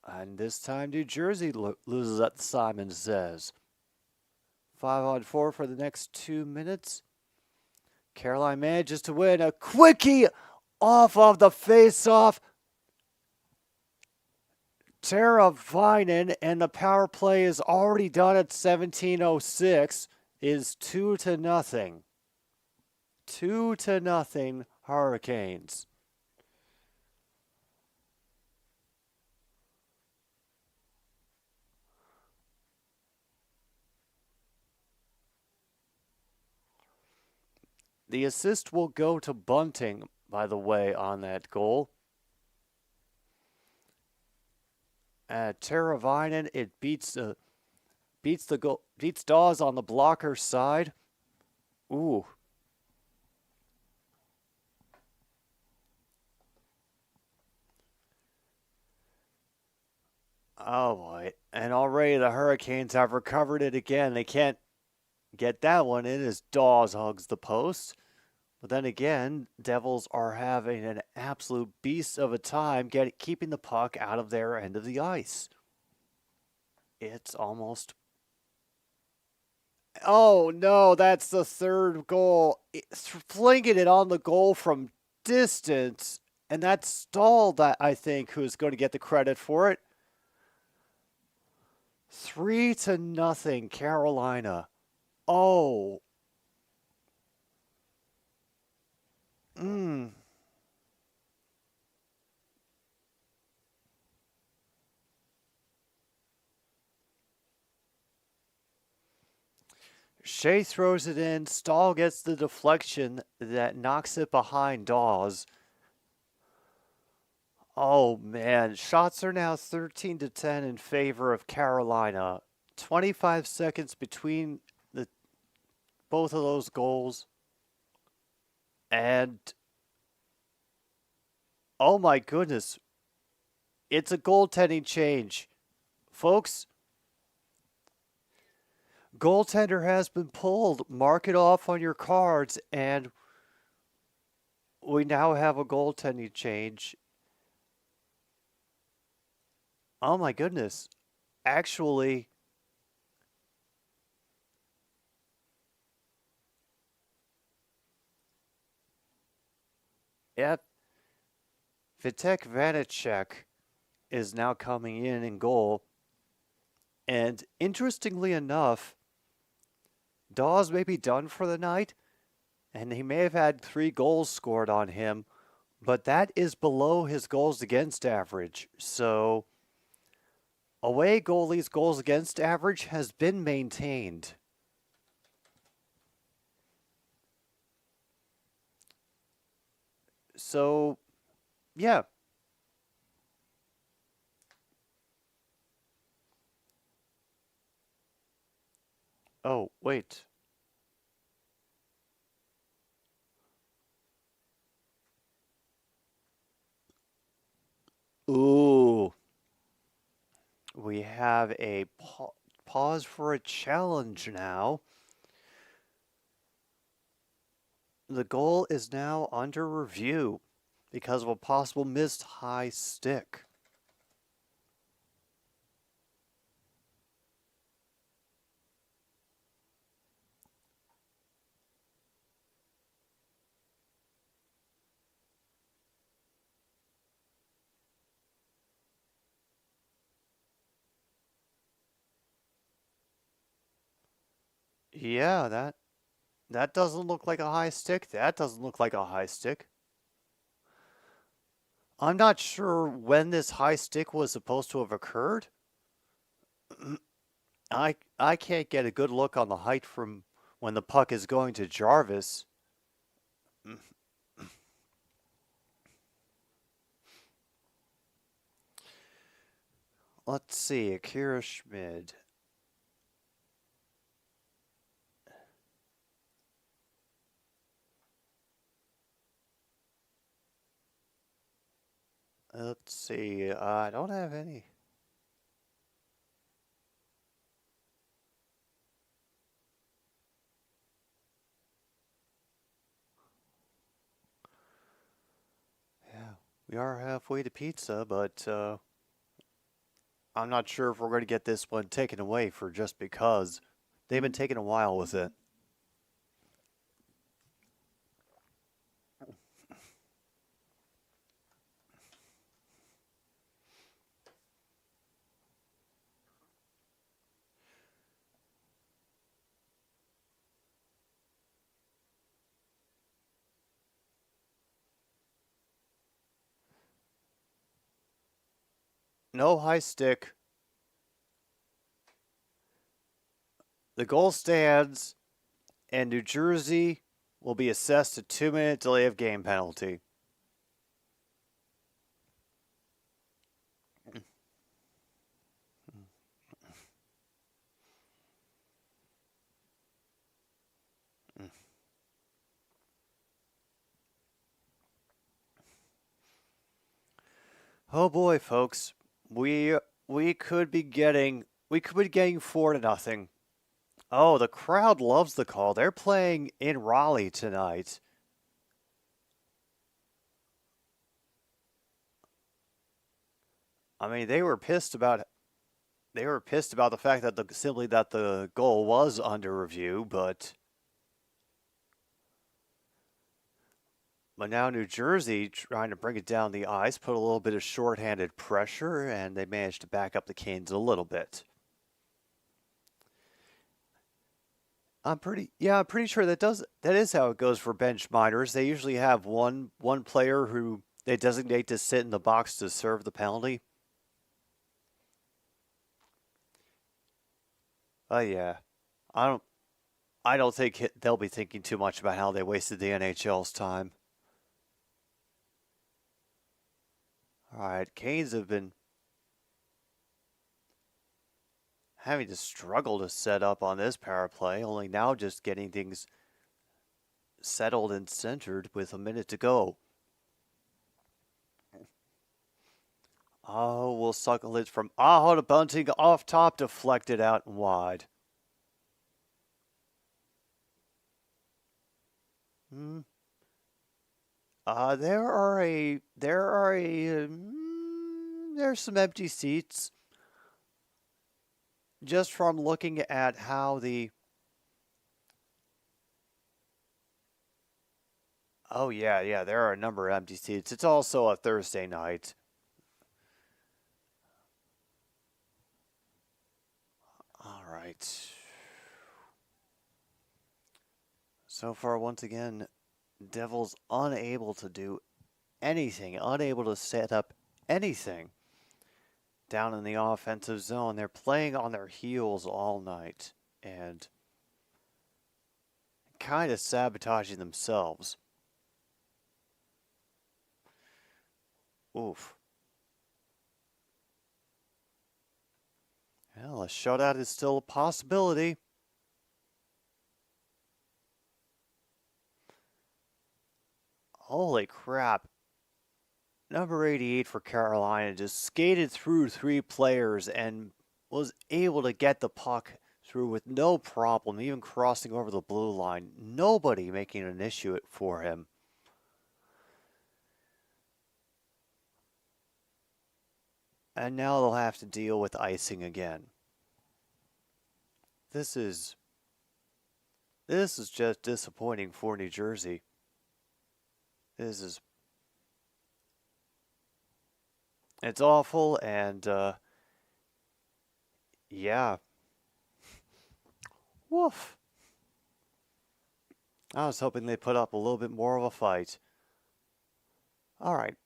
Speaker 2: And this time New Jersey loses at Simon says. 5-on-4 for the next 2 minutes. Carolina manages to win a quickie off of the face-off. Teravainen, and the power play is already done at 17:06, is 2-0. 2-0 Hurricanes. The assist will go to Bunting, by the way, on that goal. Teravainen, it beats Dawes on the blocker side. Ooh. Oh boy. And already the Hurricanes have recovered it again. They can't get that one in as Dawes hugs the post. But then again, Devils are having an absolute beast of a time keeping the puck out of their end of the ice. It's almost... Oh no, that's the third goal. Flinging it on the goal from distance. And that's Stahl, I think, who's going to get the credit for it. 3-0 Carolina. Oh. Shea throws it in. Stahl gets the deflection that knocks it behind Dawes. Oh man, shots are now 13-10 in favor of Carolina. 25 seconds between both of those goals. And oh my goodness, it's a goaltending change. Folks, goaltender has been pulled. Mark it off on your cards, and we now have a goaltending change. Oh my goodness. Actually, yeah, Vitek Vanacek is now coming in goal. And interestingly enough, Dawes may be done for the night, and he may have had 3 goals scored on him, but that is below his goals against average. So, away goalie's goals against average has been maintained. So, yeah. Oh, wait. Ooh. We have a pause for a challenge now. The goal is now under review because of a possible missed high stick. Yeah, that doesn't look like a high stick. That doesn't look like a high stick. I'm not sure when this high stick was supposed to have occurred. I can't get a good look on the height from when the puck is going to Jarvis. Let's see, Akira Schmid. Let's see, I don't have any. Yeah, we are halfway to pizza, but I'm not sure if we're going to get this one taken away for just because. They've been taking a while with it. No high stick. The goal stands, and New Jersey will be assessed a 2-minute delay of game penalty. Oh boy, folks, we could be getting 4-0. Oh, the crowd loves the call. They're playing in Raleigh tonight. I mean, they were pissed about the fact that the goal was under review, but now New Jersey trying to bring it down the ice, put a little bit of shorthanded pressure, and they managed to back up the Canes a little bit. I'm pretty sure that is how it goes for bench minors. They usually have one player who they designate to sit in the box to serve the penalty. Oh yeah. I don't think they'll be thinking too much about how they wasted the NHL's time. All right, Canes have been having to struggle to set up on this power play, only now just getting things settled and centered with a minute to go. Oh, we'll suckle it from Aho to Bunting, off top, deflected out and wide. There's some empty seats. Just from looking at how the... Oh, yeah, there are a number of empty seats. It's also a Thursday night. All right. So far, once again, Devils unable to do anything, unable to set up anything down in the offensive zone. They're playing on their heels all night and kind of sabotaging themselves. Oof. Well, a shutout is still a possibility. Holy crap. Number 88 for Carolina just skated through 3 players and was able to get the puck through with no problem, even crossing over the blue line. Nobody making an issue for him. And now they'll have to deal with icing again. This is just disappointing for New Jersey. It's awful, and yeah. Woof. I was hoping they'd put up a little bit more of a fight. All right.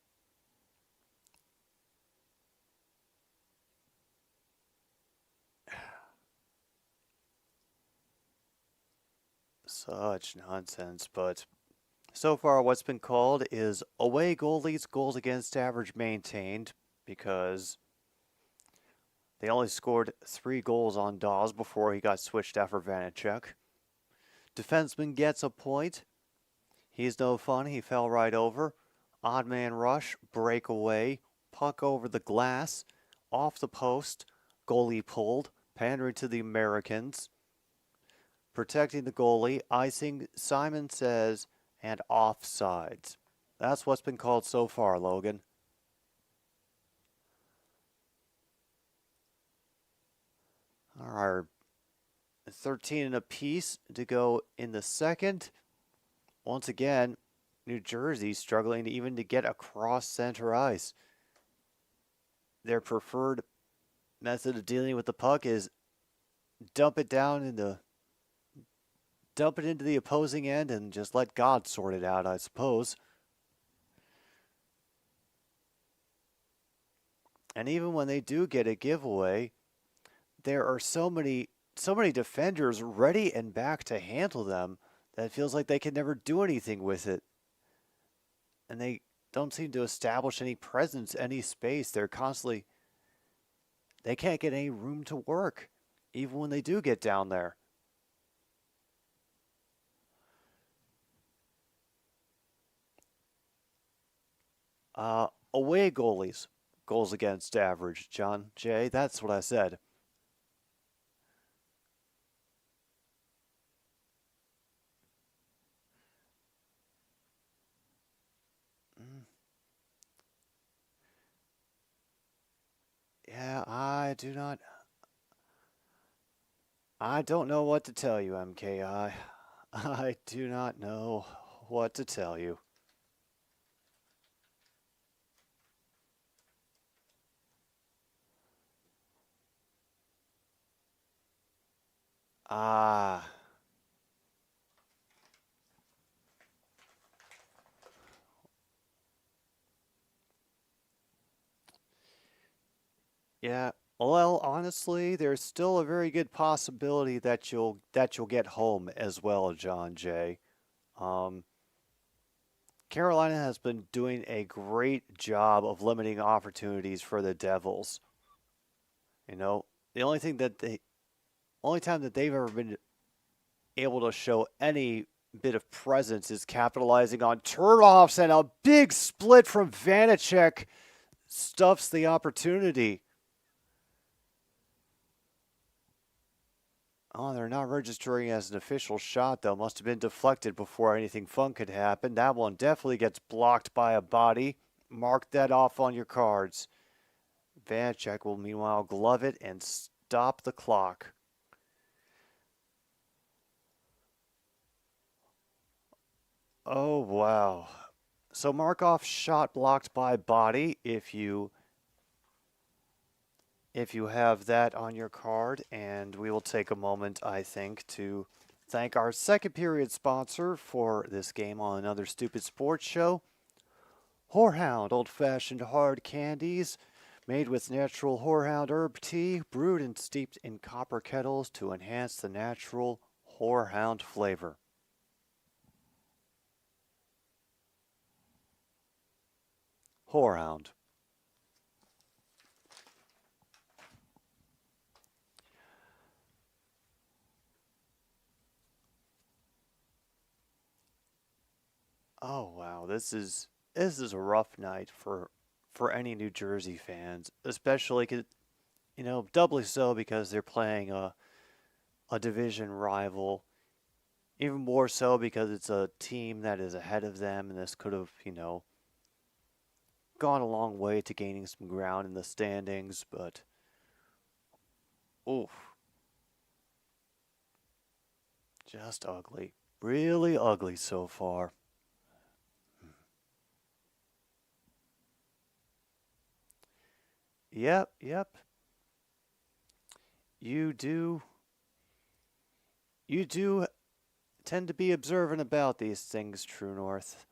Speaker 2: Such nonsense, but so far what's been called is away goalies, goals against average maintained, because they only scored 3 goals on Dawes before he got switched out for Vanacek. Defenseman gets a point. He's no fun. He fell right over. Odd man rush, breakaway, puck over the glass, off the post, goalie pulled, pandering to the Americans. Protecting the goalie, icing, Simon says, and offsides. That's what's been called so far, Logan. All right, 13 apiece to go in the second. Once again, New Jersey struggling even to get across center ice. Their preferred method of dealing with the puck is dump it into the opposing end and just let God sort it out, I suppose. And even when they do get a giveaway, there are so many defenders ready and back to handle them that it feels like they can never do anything with it. And they don't seem to establish any presence, any space. They can't get any room to work, even when they do get down there. Away goalies, goals against average, John Jay. That's what I said. Yeah, I don't know what to tell you, MKI. I do not know what to tell you. Yeah, Well, honestly, there's still a very good possibility that you'll get home as well, John Jay. Um, Carolina has been doing a great job of limiting opportunities for the Devils. You know, the only time that they've ever been able to show any bit of presence is capitalizing on turnoffs, and a big split from Vanacek stuffs the opportunity. Oh, they're not registering as an official shot, though. Must have been deflected before anything fun could happen. That one definitely gets blocked by a body. Mark that off on your cards. Vanacek will meanwhile glove it and stop the clock. Oh, wow. So Markov shot blocked by body if you have that on your card, and we will take a moment, I think, to thank our second period sponsor for this game on Another Stupid Sports Show. Whorehound old-fashioned hard candies made with natural whorehound herb tea, brewed and steeped in copper kettles to enhance the natural whorehound flavor. Whorehound. Oh wow, this is a rough night for any New Jersey fans, especially doubly so because they're playing a division rival. Even more so because it's a team that is ahead of them, and this could have, gone a long way to gaining some ground in the standings, but oof. Just ugly. Really ugly so far. Yep. You do tend to be observant about these things, True North.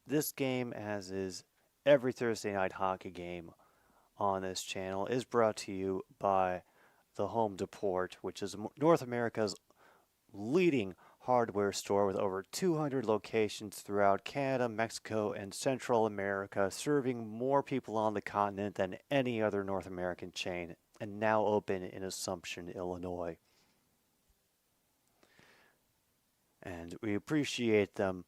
Speaker 2: This game, as is every Thursday night hockey game on this channel, is brought to you by the Home Depot, which is North America's leading hardware store with over 200 locations throughout Canada, Mexico, and Central America, serving more people on the continent than any other North American chain, and now open in Assumption, Illinois. And we appreciate them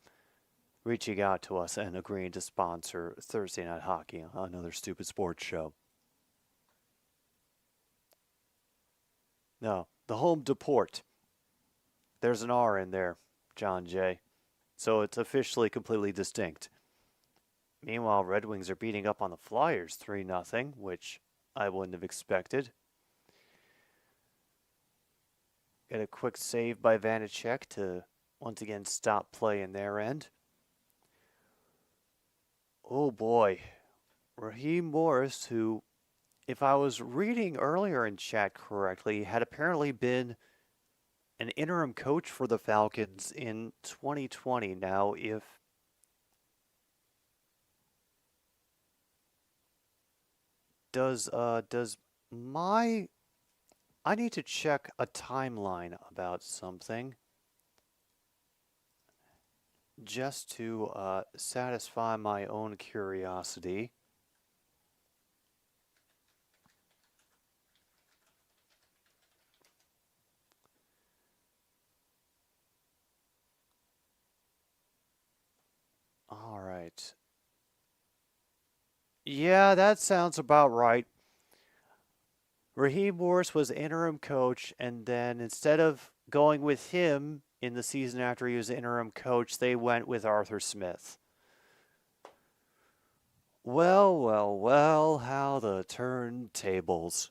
Speaker 2: reaching out to us and agreeing to sponsor Thursday Night Hockey on Another Stupid Sports Show. No, the Home Depot. There's an R in there, John Jay. So it's officially completely distinct. Meanwhile, Red Wings are beating up on the Flyers 3-0, which I wouldn't have expected. Get a quick save by Vanacek to once again stop play in their end. Oh boy. Raheem Morris, who, if I was reading earlier in chat correctly, had apparently been an interim coach for the Falcons in 2020. Now, I need to check a timeline about something just to satisfy my own curiosity. All right. Yeah, that sounds about right. Raheem Morris was interim coach, and then instead of going with him in the season after he was interim coach, they went with Arthur Smith. Well, how the turntables.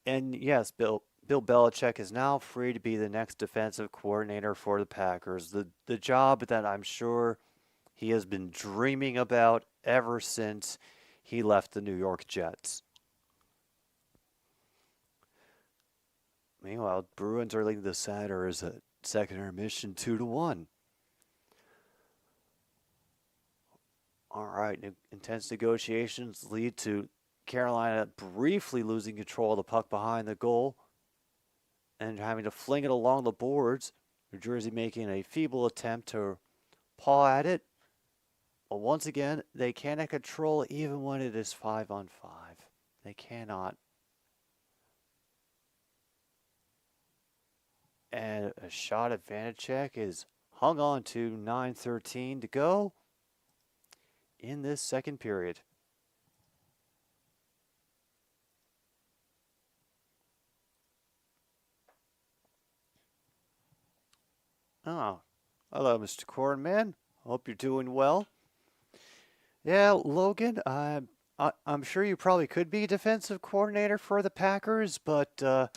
Speaker 2: And yes, Bill Belichick is now free to be the next defensive coordinator for the Packers. The job that I'm sure he has been dreaming about ever since he left the New York Jets. Meanwhile, Bruins are leading the Senators at second intermission 2-1. All right, intense negotiations lead to Carolina briefly losing control of the puck behind the goal and having to fling it along the boards. New Jersey making a feeble attempt to paw at it. But once again, they cannot control it even when it is 5-on-5. They cannot. And a shot at Vanacek is hung on to 9:13 to go in this second period. Oh, hello, Mr. Cornman. Hope you're doing well. Yeah, Logan, I'm sure you probably could be defensive coordinator for the Packers, but do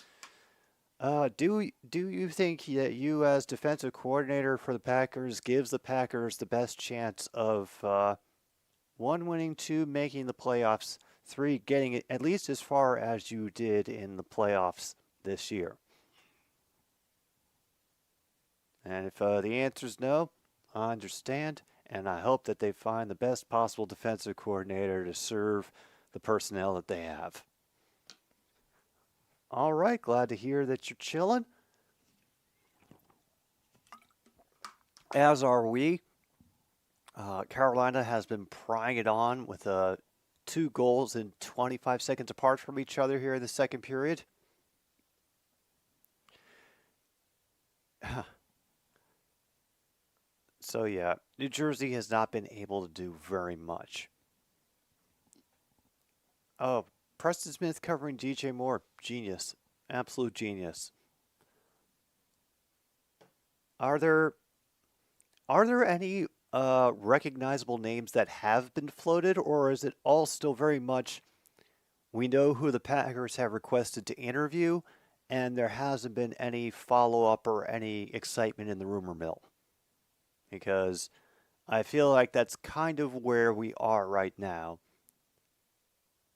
Speaker 2: you think that you as defensive coordinator for the Packers gives the Packers the best chance of 1, winning, 2, making the playoffs, 3, getting it at least as far as you did in the playoffs this year? And if the answer is no, I understand, and I hope that they find the best possible defensive coordinator to serve the personnel that they have. All right, glad to hear that you're chilling. As are we. Carolina has been prying it on with 2 goals in 25 seconds apart from each other here in the second period. So yeah, New Jersey has not been able to do very much. Oh, Preston Smith covering DJ Moore. Genius. Absolute genius. Are there any recognizable names that have been floated, or is it all still very much we know who the Packers have requested to interview, and there hasn't been any follow-up or any excitement in the rumor mill? Because I feel like that's kind of where we are right now.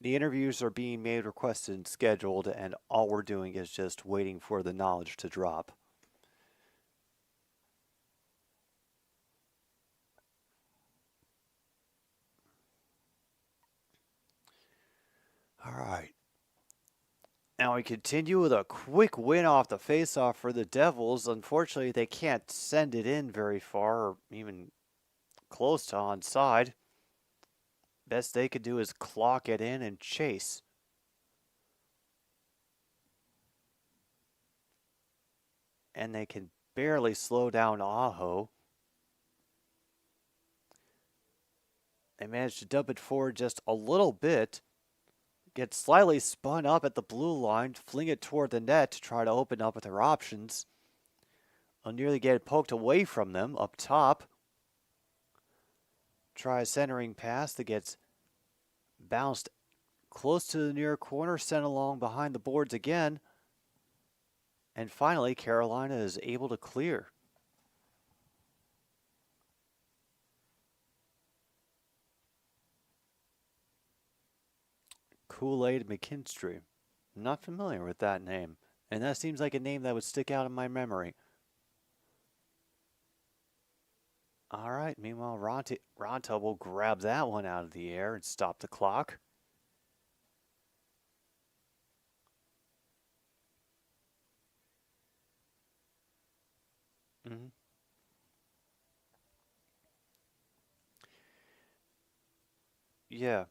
Speaker 2: The interviews are being made, requested, and scheduled, and all we're doing is just waiting for the knowledge to drop. All right. Now we continue with a quick win off the faceoff for the Devils. Unfortunately, they can't send it in very far or even close to onside. Best they could do is clock it in and chase. And they can barely slow down Aho. They managed to dump it forward just a little bit. Get slightly spun up at the blue line, fling it toward the net to try to open up with their options. They'll nearly get it poked away from them up top. Try a centering pass that gets bounced close to the near corner, sent along behind the boards again. And finally, Carolina is able to clear. Kool-Aid McKinstry. I'm not familiar with that name, and that seems like a name that would stick out in my memory. All right, meanwhile, Ronta will grab that one out of the air and stop the clock. Mm-hmm. Yeah.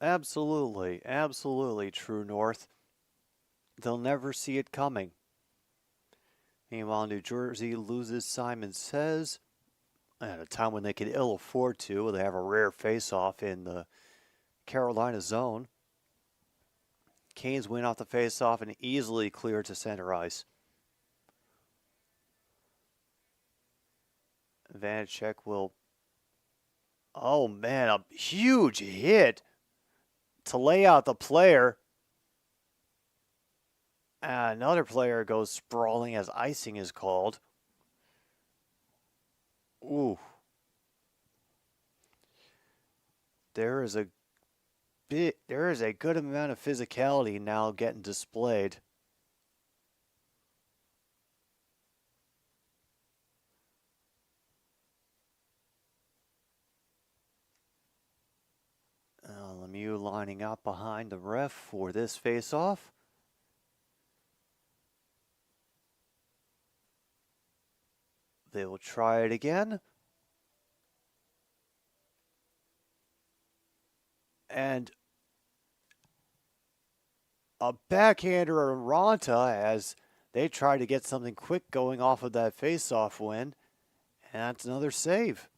Speaker 2: Absolutely, True North. They'll never see it coming. Meanwhile, New Jersey loses Simon Says at a time when they could ill afford to. They have a rare face-off in the Carolina zone. Canes win off the face-off and easily clear to center ice. Vanacek will... Oh, man, a huge hit to lay out the player. Another player goes sprawling as icing is called. Ooh. There is a good amount of physicality now getting displayed. lining up behind the ref for this face-off. They will try it again. And a backhander on Ronta as they try to get something quick going off of that face-off win. And that's another save.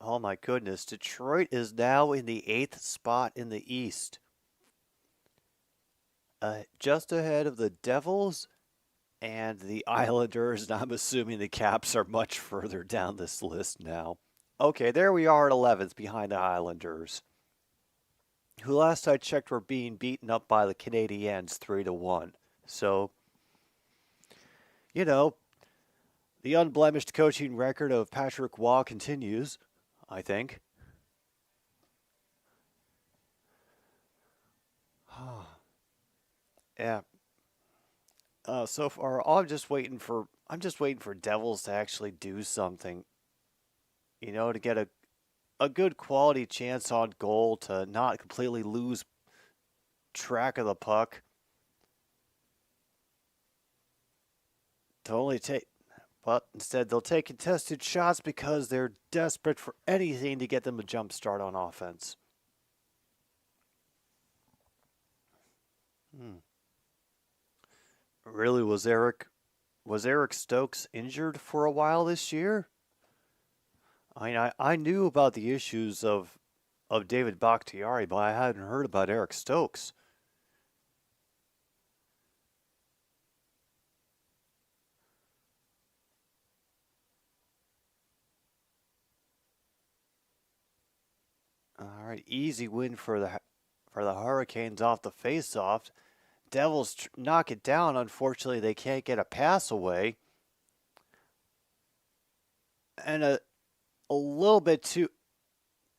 Speaker 2: Oh my goodness, Detroit is now in the 8th spot in the East. Just ahead of the Devils and the Islanders, and I'm assuming the Caps are much further down this list now. Okay, there we are at 11th behind the Islanders, who last I checked were being beaten up by the Canadiens 3-1. So, you know, the unblemished coaching record of Patrick Waugh continues, I think. Yeah. So far, I'm just waiting for Devils to actually do something. You know, to get a good quality chance on goal, to not completely lose track of the puck. But instead they'll take contested shots because they're desperate for anything to get them a jump start on offense. Really, was Eric Stokes injured for a while this year? I mean, I knew about the issues of David Bakhtiari, but I hadn't heard about Eric Stokes. All right, easy win for the Hurricanes off the face-off. Devils knock it down. Unfortunately, they can't get a pass away. And a little bit too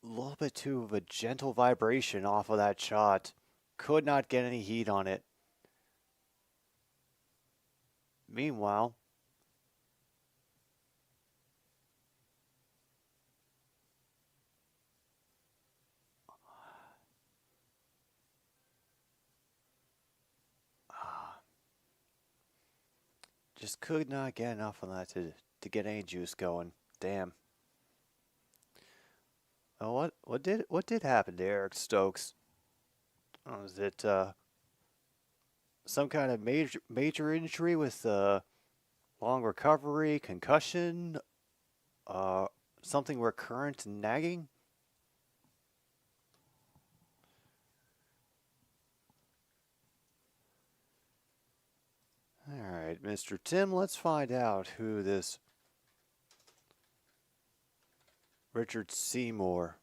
Speaker 2: of a gentle vibration off of that shot. Could not get any heat on it. Meanwhile, just could not get enough on that to get any juice going. Damn. Oh, what did happen to Eric Stokes? Oh, is it some kind of major injury with long recovery, concussion, something recurrent and nagging? All right, Mr. Tim, let's find out who this Richard Seymour.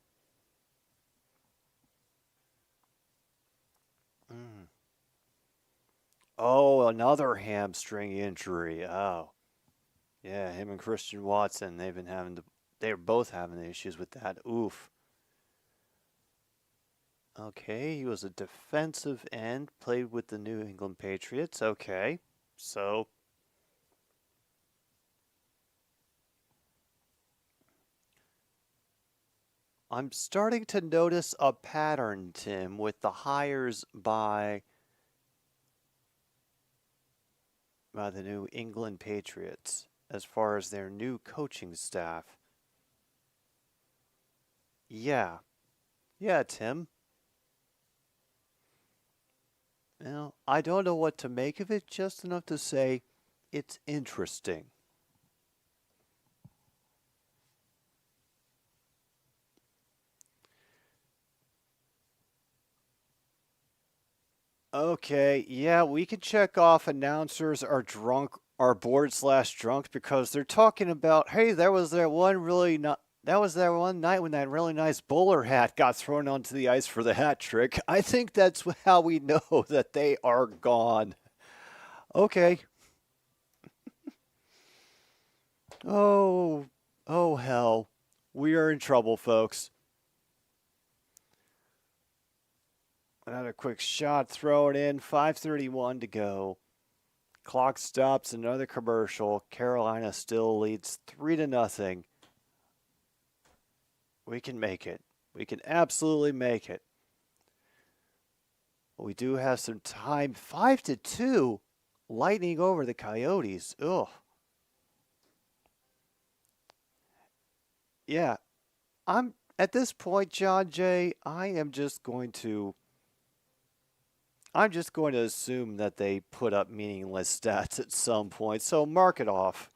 Speaker 2: Oh, another hamstring injury. Oh, yeah, him and Christian Watson. They're both having issues with that. Oof. Okay, he was a defensive end, played with the New England Patriots. Okay, so I'm starting to notice a pattern, Tim, with the hires by the New England Patriots as far as their new coaching staff. Yeah, Tim. Well, I don't know what to make of it, just enough to say it's interesting. Okay, yeah, we can check off announcers are bored/drunk because they're talking about, hey, there was that one really that was that one night when that really nice bowler hat got thrown onto the ice for the hat trick. I think that's how we know that they are gone. Okay. Oh, oh hell. We are in trouble, folks. Another quick shot, throw it in. 5:31 to go. Clock stops. Another commercial. Carolina still leads 3-0. We can make it. We can absolutely make it. We do have some time. 5-2. Lightning over the Coyotes. Ugh. Yeah. I'm at this point, John Jay, I'm just going to assume that they put up meaningless stats at some point. So mark it off.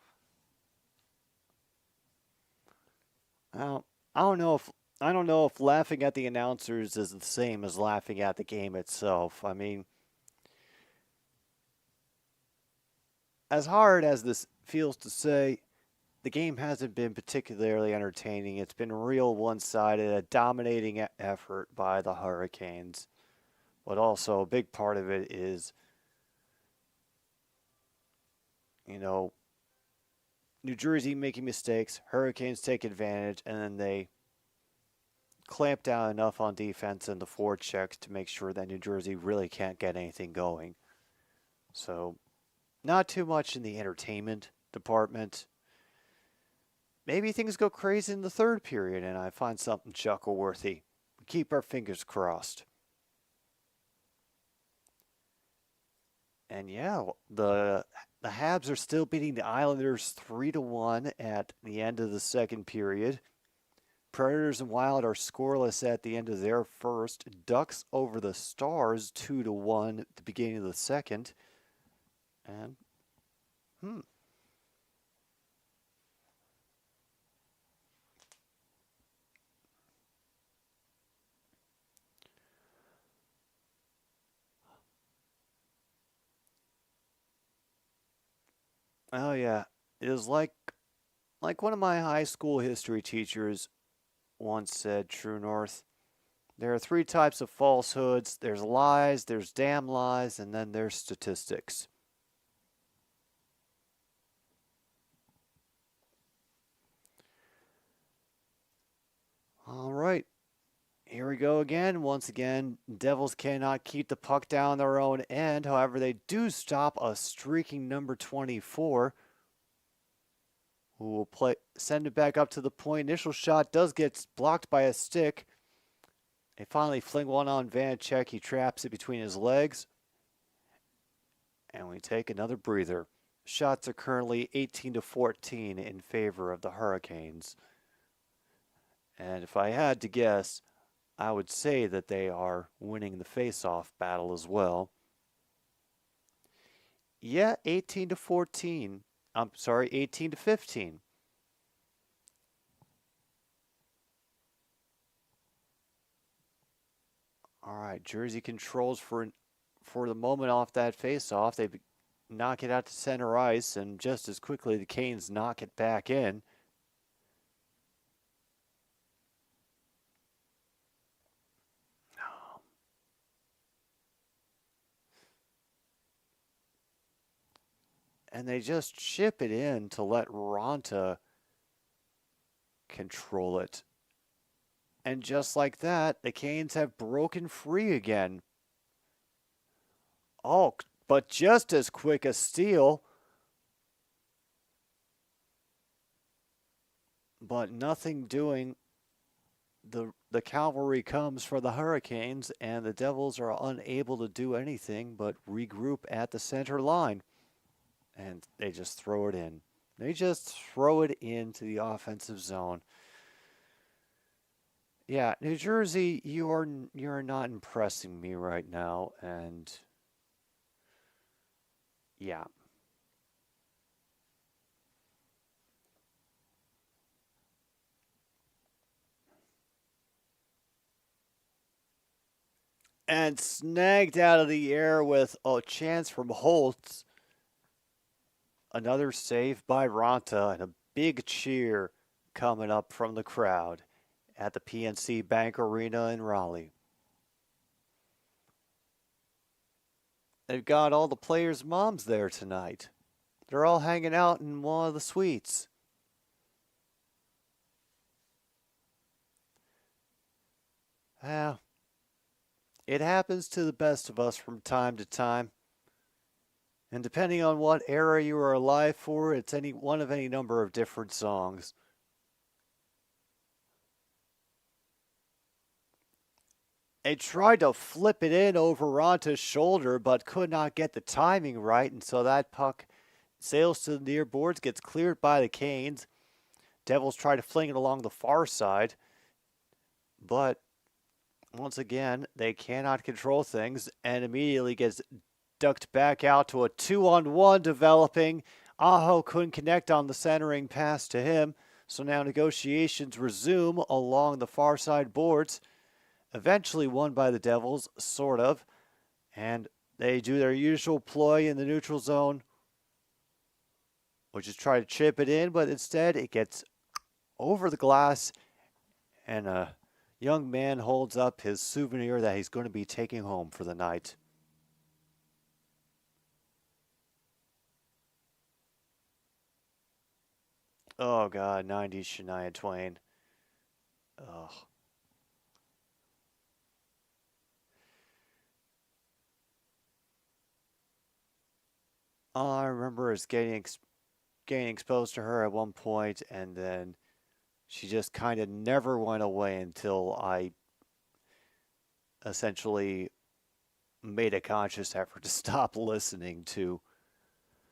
Speaker 2: I don't know if laughing at the announcers is the same as laughing at the game itself. I mean, as hard as this feels to say, the game hasn't been particularly entertaining. It's been real one-sided, a dominating effort by the Hurricanes. But also a big part of it is, New Jersey making mistakes, Hurricanes take advantage, and then they clamp down enough on defense and the forward checks to make sure that New Jersey really can't get anything going. So, not too much in the entertainment department. Maybe things go crazy in the third period and I find something chuckle-worthy. We keep our fingers crossed. And yeah, the Habs are still beating the Islanders 3-1 at the end of the second period. Predators and Wild are scoreless at the end of their first. Ducks over the Stars 2-1 at the beginning of the second. And oh yeah, it is like one of my high school history teachers once said, True North. There are three types of falsehoods. There's lies, there's damn lies, and then there's statistics. All right. Here we go again. Once again, Devils cannot keep the puck down their own end. However, they do stop a streaking number 24, who will send it back up to the point. Initial shot does get blocked by a stick. They finally fling one on Vanacek. He traps it between his legs. And we take another breather. Shots are currently 18-14 in favor of the Hurricanes. And if I had to guess, I would say that they are winning the face-off battle as well. Yeah, 18-14. I'm sorry, 18-15. All right, Jersey controls for the moment off that face-off. They knock it out to center ice, and just as quickly the Canes knock it back in. And they just chip it in to let Ronta control it. And just like that, the Canes have broken free again. Oh, but just as quick a steal. But nothing doing. The cavalry comes for the Hurricanes, and the Devils are unable to do anything but regroup at the center line. And they just throw it in. They just throw it into the offensive zone. Yeah, New Jersey, you're not impressing me right now, and yeah. And snagged out of the air with a chance from Holtz. Another save by Ronta and a big cheer coming up from the crowd at the PNC Bank Arena in Raleigh. They've got all the players' moms there tonight. They're all hanging out in one of the suites. It happens to the best of us from time to time. And depending on what era you are alive for, it's one of any number of different songs. They tried to flip it in over Ronta's shoulder, but could not get the timing right, and so that puck sails to the near boards, gets cleared by the Canes. Devils try to fling it along the far side, but once again, they cannot control things, and immediately gets ducked back out to a 2-on-1 developing. Aho couldn't connect on the centering pass to him, so now negotiations resume along the far side boards. Eventually won by the Devils, sort of. And they do their usual ploy in the neutral zone, which is try to chip it in, but instead it gets over the glass, and a young man holds up his souvenir that he's going to be taking home for the night. Oh, God, 90s Shania Twain. Ugh. All I remember is getting exposed to her at one point, and then she just kind of never went away until I essentially made a conscious effort to stop listening to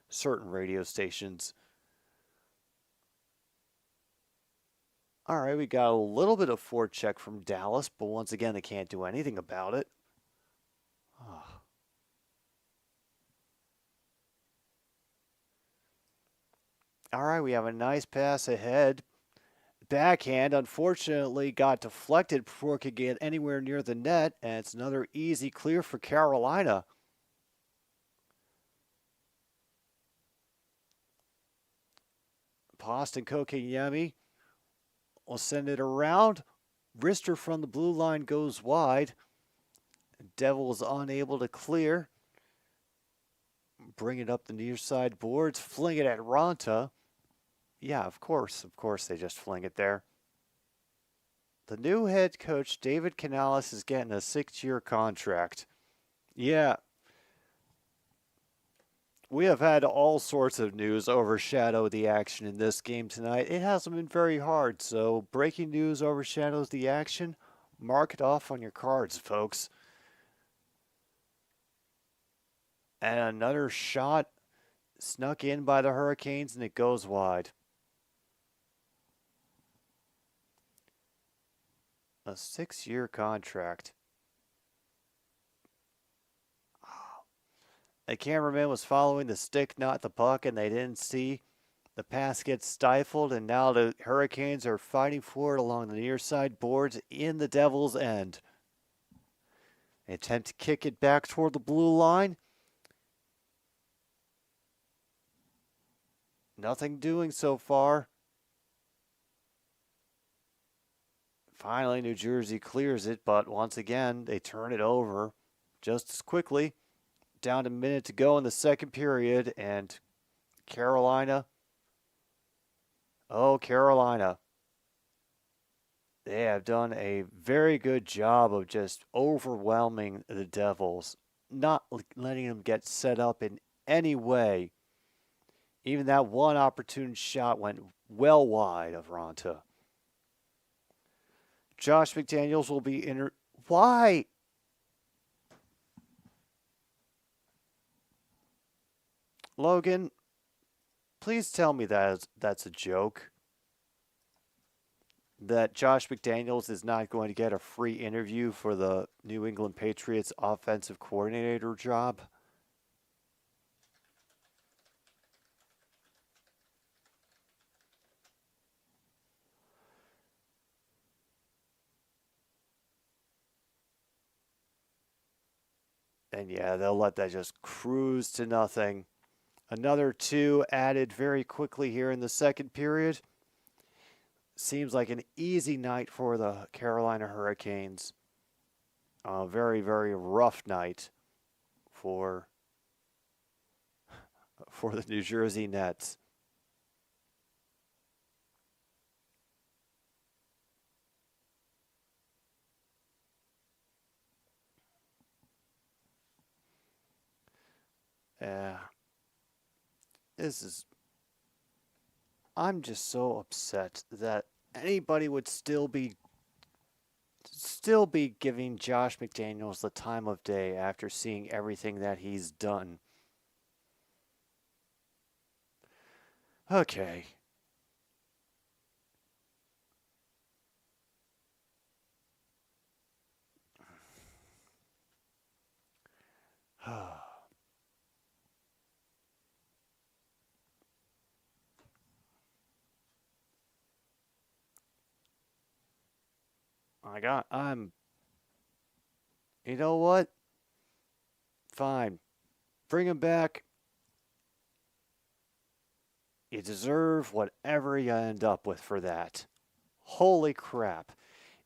Speaker 2: certain radio stations. All right, we got a little bit of forecheck from Dallas, but once again, they can't do anything about it. Oh. All right, we have a nice pass ahead. Backhand, unfortunately, got deflected before it could get anywhere near the net, and it's another easy clear for Carolina. Boston Kokeyemi will send it around. Wrister from the blue line goes wide. Devils unable to clear. Bring it up the near side boards. Fling it at Ronta. Yeah, of course they just fling it there. The new head coach, David Canales, is getting a 6-year contract. Yeah. We have had all sorts of news overshadow the action in this game tonight. It hasn't been very hard, so breaking news overshadows the action. Mark it off on your cards, folks. And another shot snuck in by the Hurricanes, and it goes wide. A 6-year contract. The cameraman was following the stick, not the puck, and they didn't see the pass get stifled, and now the Hurricanes are fighting for it along the near side boards in the Devils' end. They attempt to kick it back toward the blue line. Nothing doing so far. Finally, New Jersey clears it, but once again, they turn it over just as quickly. Down to a minute to go in the second period, and Carolina. Oh, Carolina. They have done a very good job of just overwhelming the Devils, not letting them get set up in any way. Even that one opportune shot went well wide of Ronta. Josh McDaniels will be Why? Logan, please tell me that's a joke. That Josh McDaniels is not going to get a free interview for the New England Patriots offensive coordinator job. And yeah, they'll let that just cruise to nothing. Another 2 added very quickly here in the second period. seems like an easy night for the Carolina Hurricanes. A very, very rough night for the New Jersey Nets. I'm just so upset that anybody would still be giving Josh McDaniels the time of day after seeing everything that he's done. Okay. You know what? Fine. Bring him back. You deserve whatever you end up with for that. Holy crap.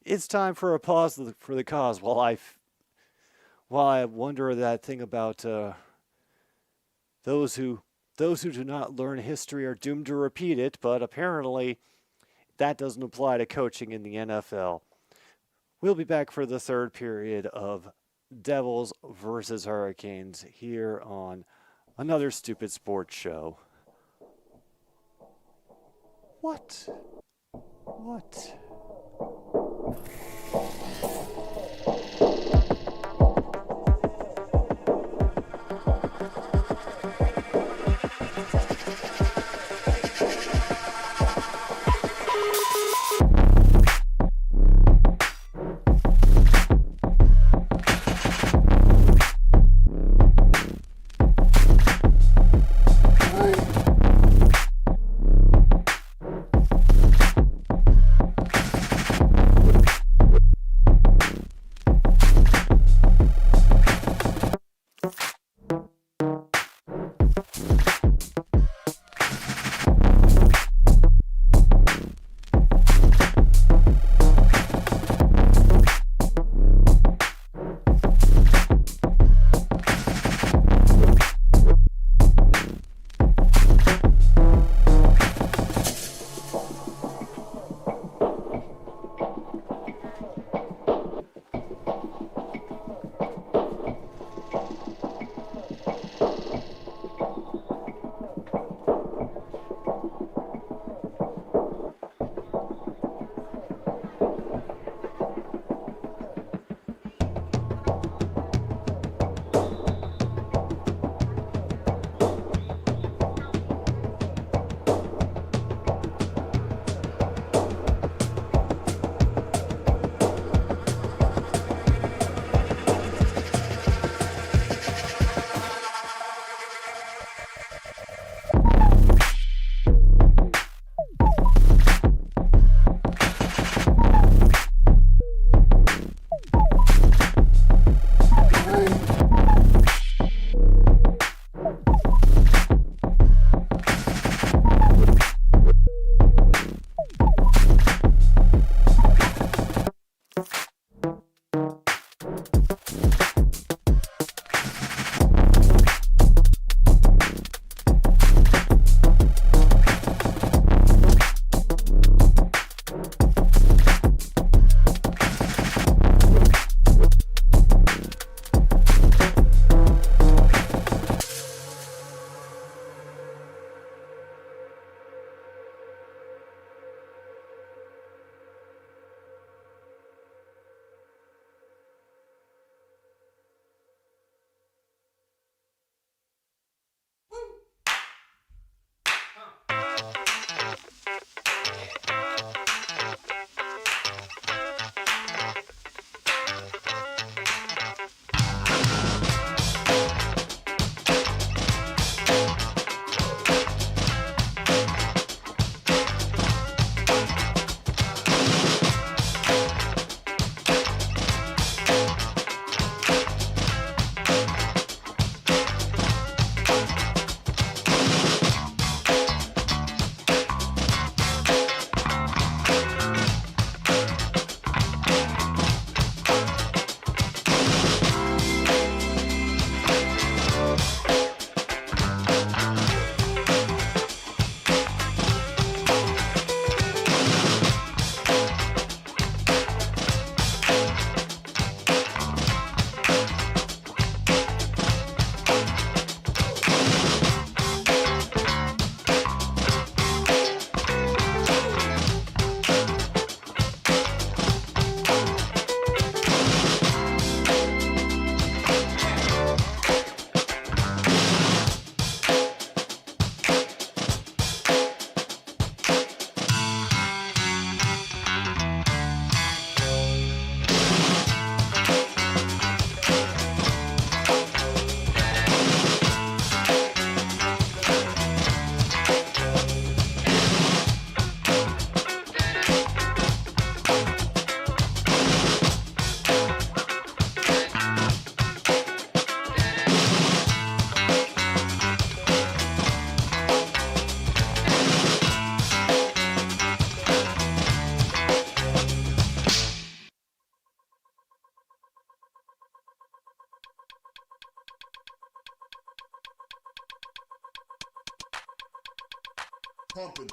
Speaker 2: It's time for a pause for the cause while I wonder that thing about those who do not learn history are doomed to repeat it, but apparently that doesn't apply to coaching in the NFL. We'll be back for the third period of Devils versus Hurricanes here on another stupid sports show. What?
Speaker 4: Pump it,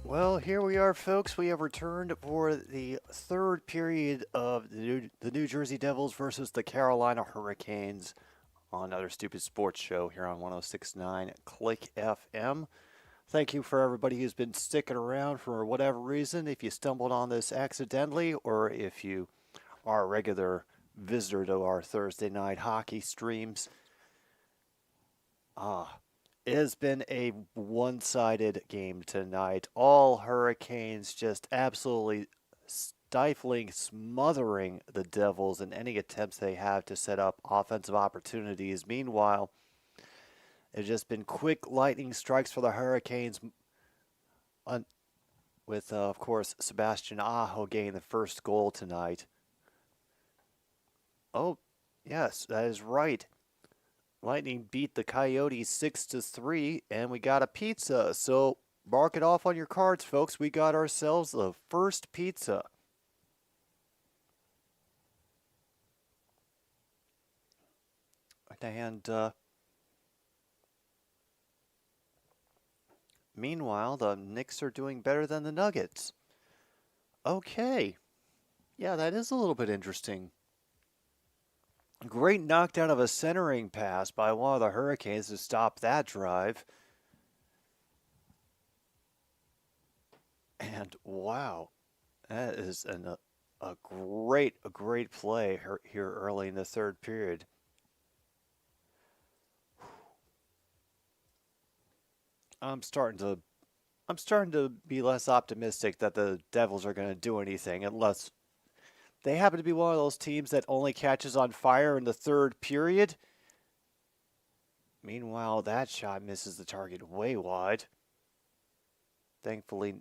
Speaker 2: Well, here we are, folks. We have returned for the third period of the New Jersey Devils versus the Carolina Hurricanes on another stupid sports show here on 106.9 Click FM. Thank you for everybody who's been sticking around for whatever reason. If you stumbled on this accidentally or if you are a regular visitor to our Thursday night hockey streams, it has been a one-sided game tonight. All Hurricanes just absolutely stifling, smothering the Devils in any attempts they have to set up offensive opportunities. Meanwhile, it's just been quick lightning strikes for the Hurricanes with, of course, Sebastian Aho getting the first goal tonight. Oh, yes, that is right. Lightning beat the Coyotes 6-3, and we got a pizza. So mark it off on your cards, folks. We got ourselves the first pizza. And meanwhile, the Knicks are doing better than the Nuggets. Okay. Yeah, that is a little bit interesting. Great knockdown of a centering pass by one of the Hurricanes to stop that drive. And wow, that is a great play here early in the third period. I'm starting to be less optimistic that the Devils are going to do anything unless they happen to be one of those teams that only catches on fire in the third period. Meanwhile, that shot misses the target way wide. Thankfully,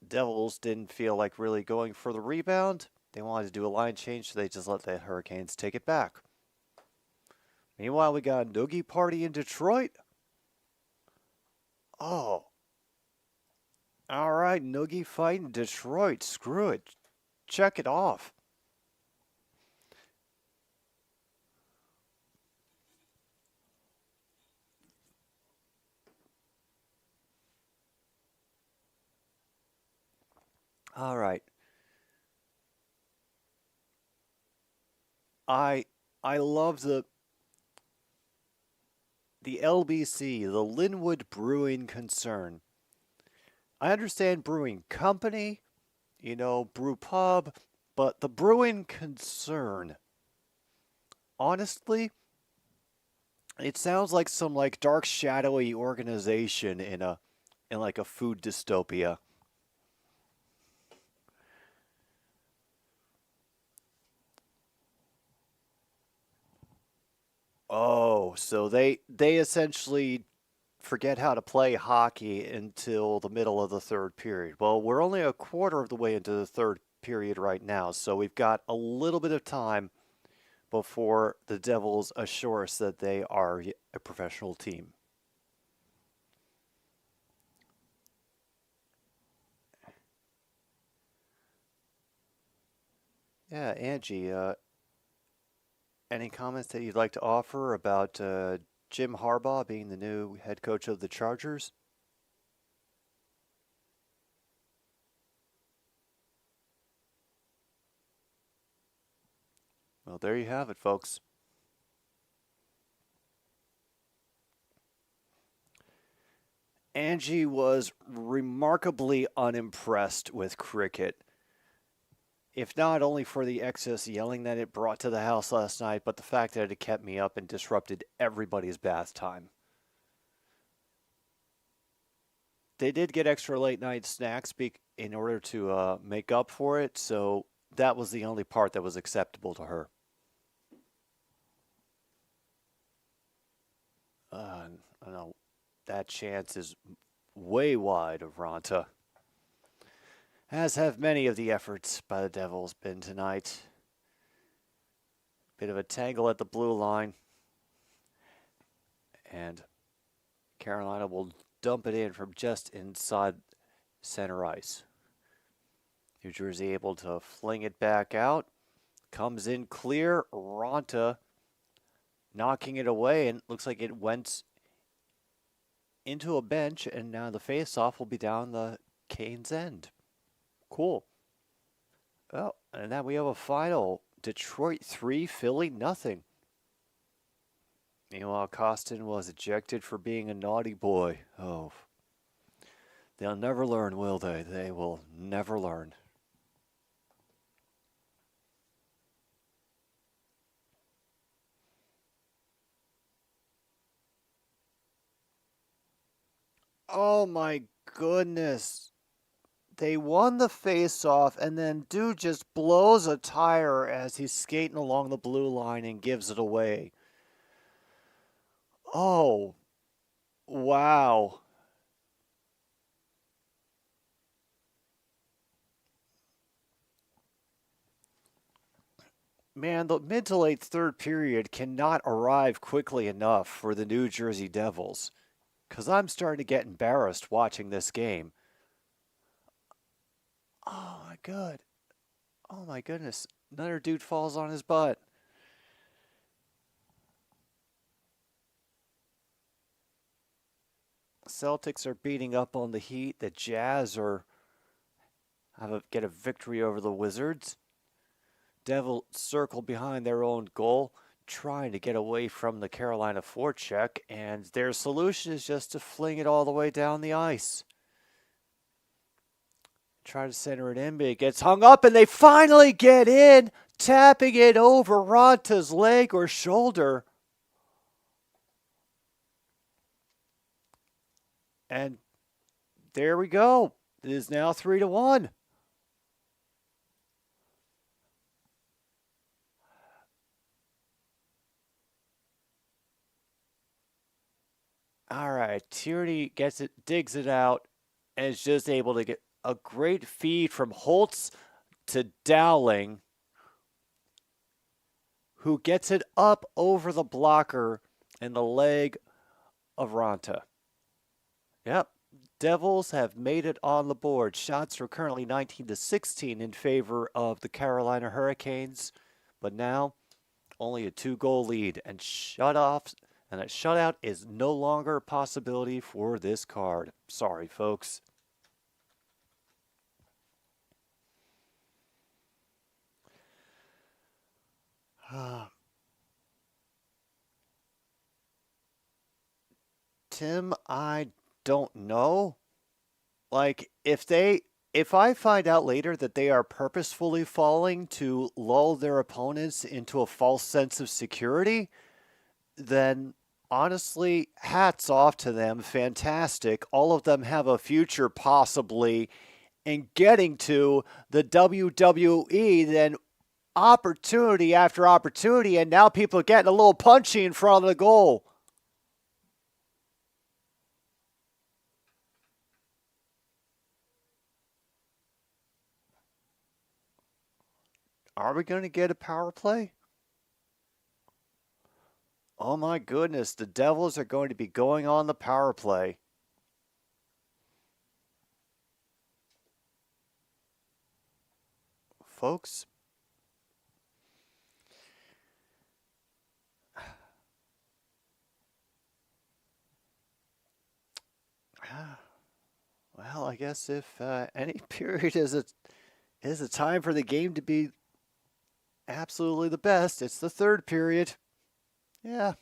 Speaker 2: Devils didn't feel like really going for the rebound. They wanted to do a line change, so they just let the Hurricanes take it back. Meanwhile, we got a noogie party in Detroit. Oh. All right, noogie fight in Detroit. Screw it. Check it off. All right. I love the LBC, the Linwood Brewing Concern. I understand brewing company, brew pub, but the Brewing Concern, honestly, it sounds like some dark shadowy organization in like a food dystopia. Oh, so they essentially forget how to play hockey until the middle of the third period. Well, we're only a quarter of the way into the third period right now, so we've got a little bit of time before the Devils assure us that they are a professional team. Yeah, Angie, any comments that you'd like to offer about Jim Harbaugh being the new head coach of the Chargers? Well, there you have it, folks. Angie was remarkably unimpressed with cricket, if not only for the excess yelling that it brought to the house last night, but the fact that it kept me up and disrupted everybody's bath time. They did get extra late night snacks in order to make up for it, so that was the only part that was acceptable to her. I don't know. That chance is way wide of Ronta, as have many of the efforts by the Devils been tonight. Bit of a tangle at the blue line. And Carolina will dump it in from just inside center ice. New Jersey able to fling it back out. Comes in clear. Ronta knocking it away, and looks like it went into a bench, and now the face-off will be down the Hurricanes end. Cool. Oh, and then we have a final. Detroit 3, Philly nothing. Meanwhile, Costin was ejected for being a naughty boy. Oh. They'll never learn, will they? They will never learn. Oh my goodness. They won the face-off, and then dude just blows a tire as he's skating along the blue line and gives it away. Oh, wow. Man, the mid to late third period cannot arrive quickly enough for the New Jersey Devils, because I'm starting to get embarrassed watching this game. Oh my god. Oh my goodness. Another dude falls on his butt. Celtics are beating up on the Heat. The Jazz get a victory over the Wizards. Devils circle behind their own goal, trying to get away from the Carolina forecheck, and their solution is just to fling it all the way down the ice. Try to center it in, but it gets hung up, and they finally get in, tapping it over Ronta's leg or shoulder. And there we go. It is now 3-1. All right, Tierney gets it, digs it out, and is just able to get a great feed from Holtz to Dowling, who gets it up over the blocker and the leg of Ronta. Yep, Devils have made it on the board. Shots are currently 19-16 in favor of the Carolina Hurricanes, but now only a 2-goal lead, and shutoffs. And a shutout is no longer a possibility for this card. Sorry, folks. Tim, I don't know. Like, if I find out later that they are purposefully falling to lull their opponents into a false sense of security, then honestly, hats off to them. Fantastic. All of them have a future possibly in getting to the WWE, then opportunity after opportunity, and now people are getting a little punchy in front of the goal. Are we going to get a power play? Oh my goodness, the Devils are going to be going on the power play. Folks, well, I guess if any period is a time for the game to be absolutely the best, it's the third period. Yeah.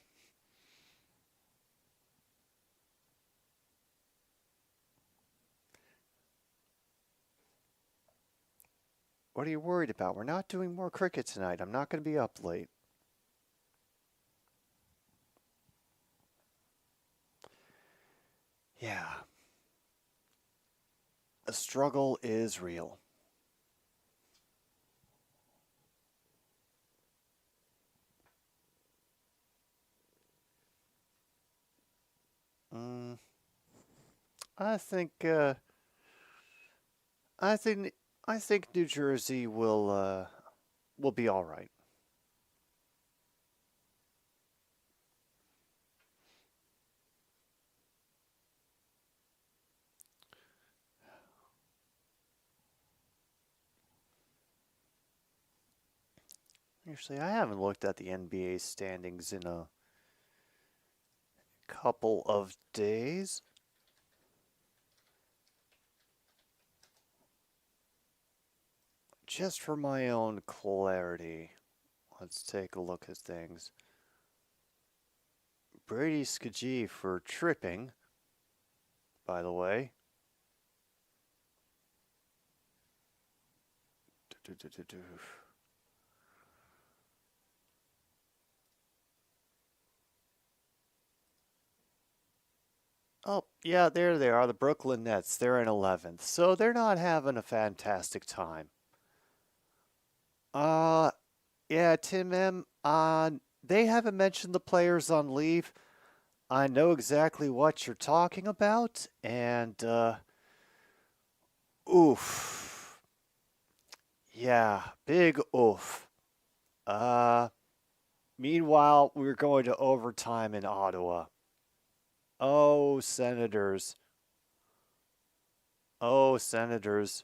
Speaker 2: What are you worried about? We're not doing more cricket tonight. I'm not going to be up late. Yeah. The struggle is real. I think New Jersey will be all right. Actually, I haven't looked at the NBA standings in a couple of days. just for my own clarity, let's take a look at things. Brady Skajee for tripping, by the way. Oh, yeah, there they are, the Brooklyn Nets. They're in 11th, so they're not having a fantastic time. Yeah, Tim M. They haven't mentioned the players on leave. I know exactly what you're talking about, and oof. Yeah, big oof. Uh, Meanwhile, we're going to overtime in Ottawa. Oh, Senators. Oh, Senators.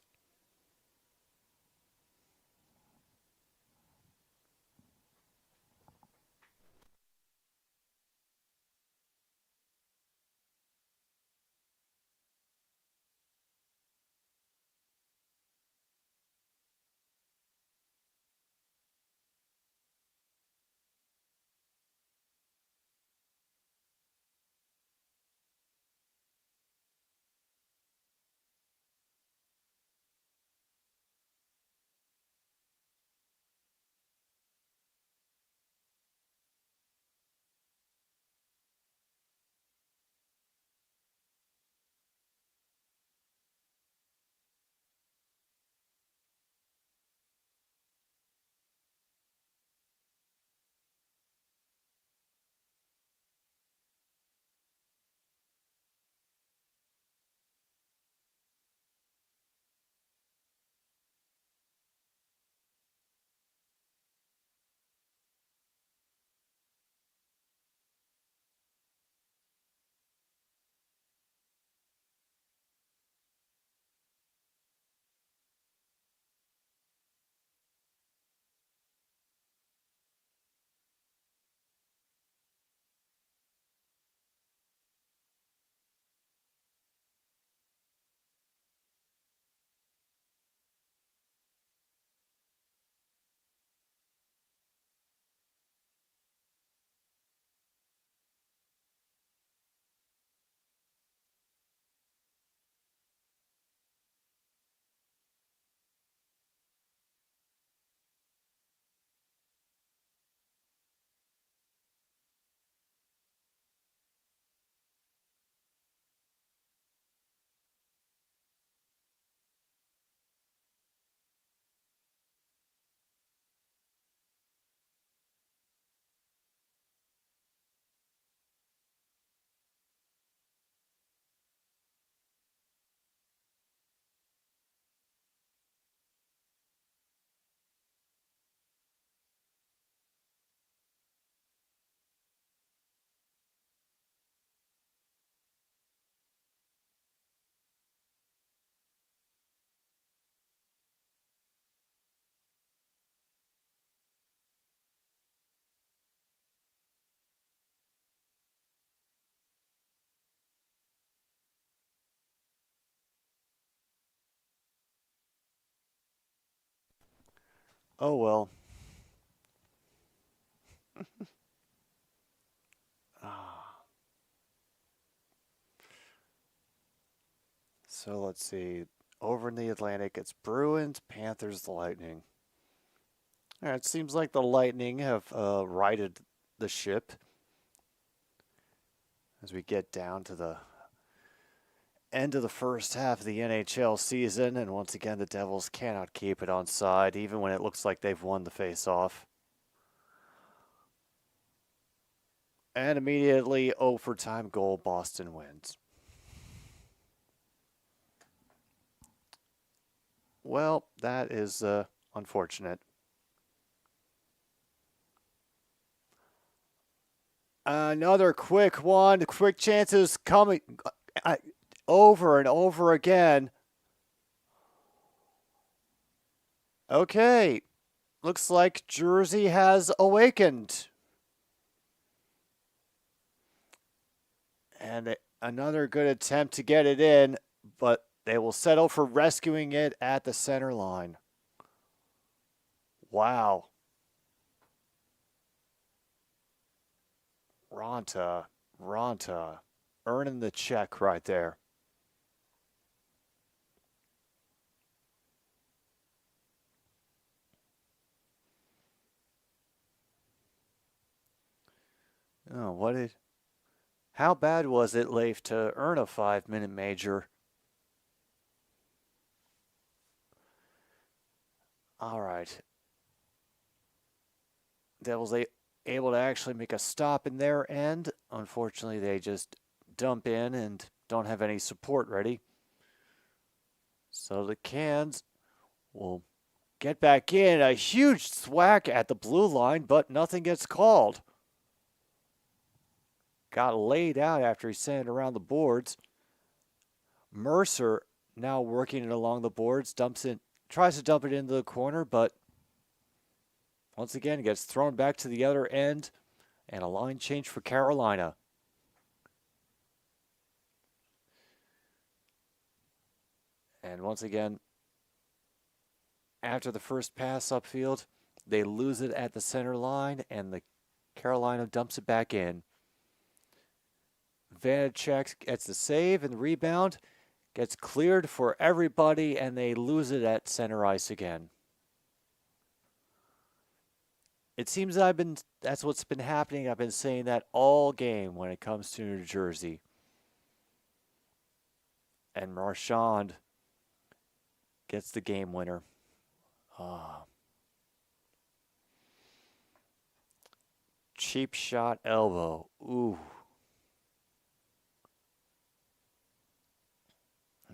Speaker 2: Oh, well. Ah. So let's see. Over in the Atlantic, it's Bruins, Panthers, Lightning. All right, it seems like the Lightning have righted the ship as we get down to the end of the first half of the NHL season, and once again, the Devils cannot keep it on side, even when it looks like they've won the face-off. And immediately, overtime goal, Boston wins. Well, that is unfortunate. Another quick one. Quick chances coming over and over again. Okay. Looks like Jersey has awakened. And another good attempt to get it in, but they will settle for rescuing it at the center line. Wow. Ronta, earning the check right there. Oh, how bad was it, Leif, to earn a 5-minute major? All right. Devils able to actually make a stop in their end. Unfortunately, they just dump in and don't have any support ready. So the Cans will get back in. A huge thwack at the blue line, but nothing gets called. Got laid out after he sent it around the boards. Mercer now working it along the boards, tries to dump it into the corner, but once again gets thrown back to the other end, and a line change for Carolina. And once again, after the first pass upfield, they lose it at the center line, and the Carolina dumps it back in. Vanacek gets the save and the rebound, gets cleared for everybody, and they lose it at center ice again. It seems that's what's been happening. I've been saying that all game when it comes to New Jersey. And Marchand gets the game winner. Cheap shot elbow. Ooh.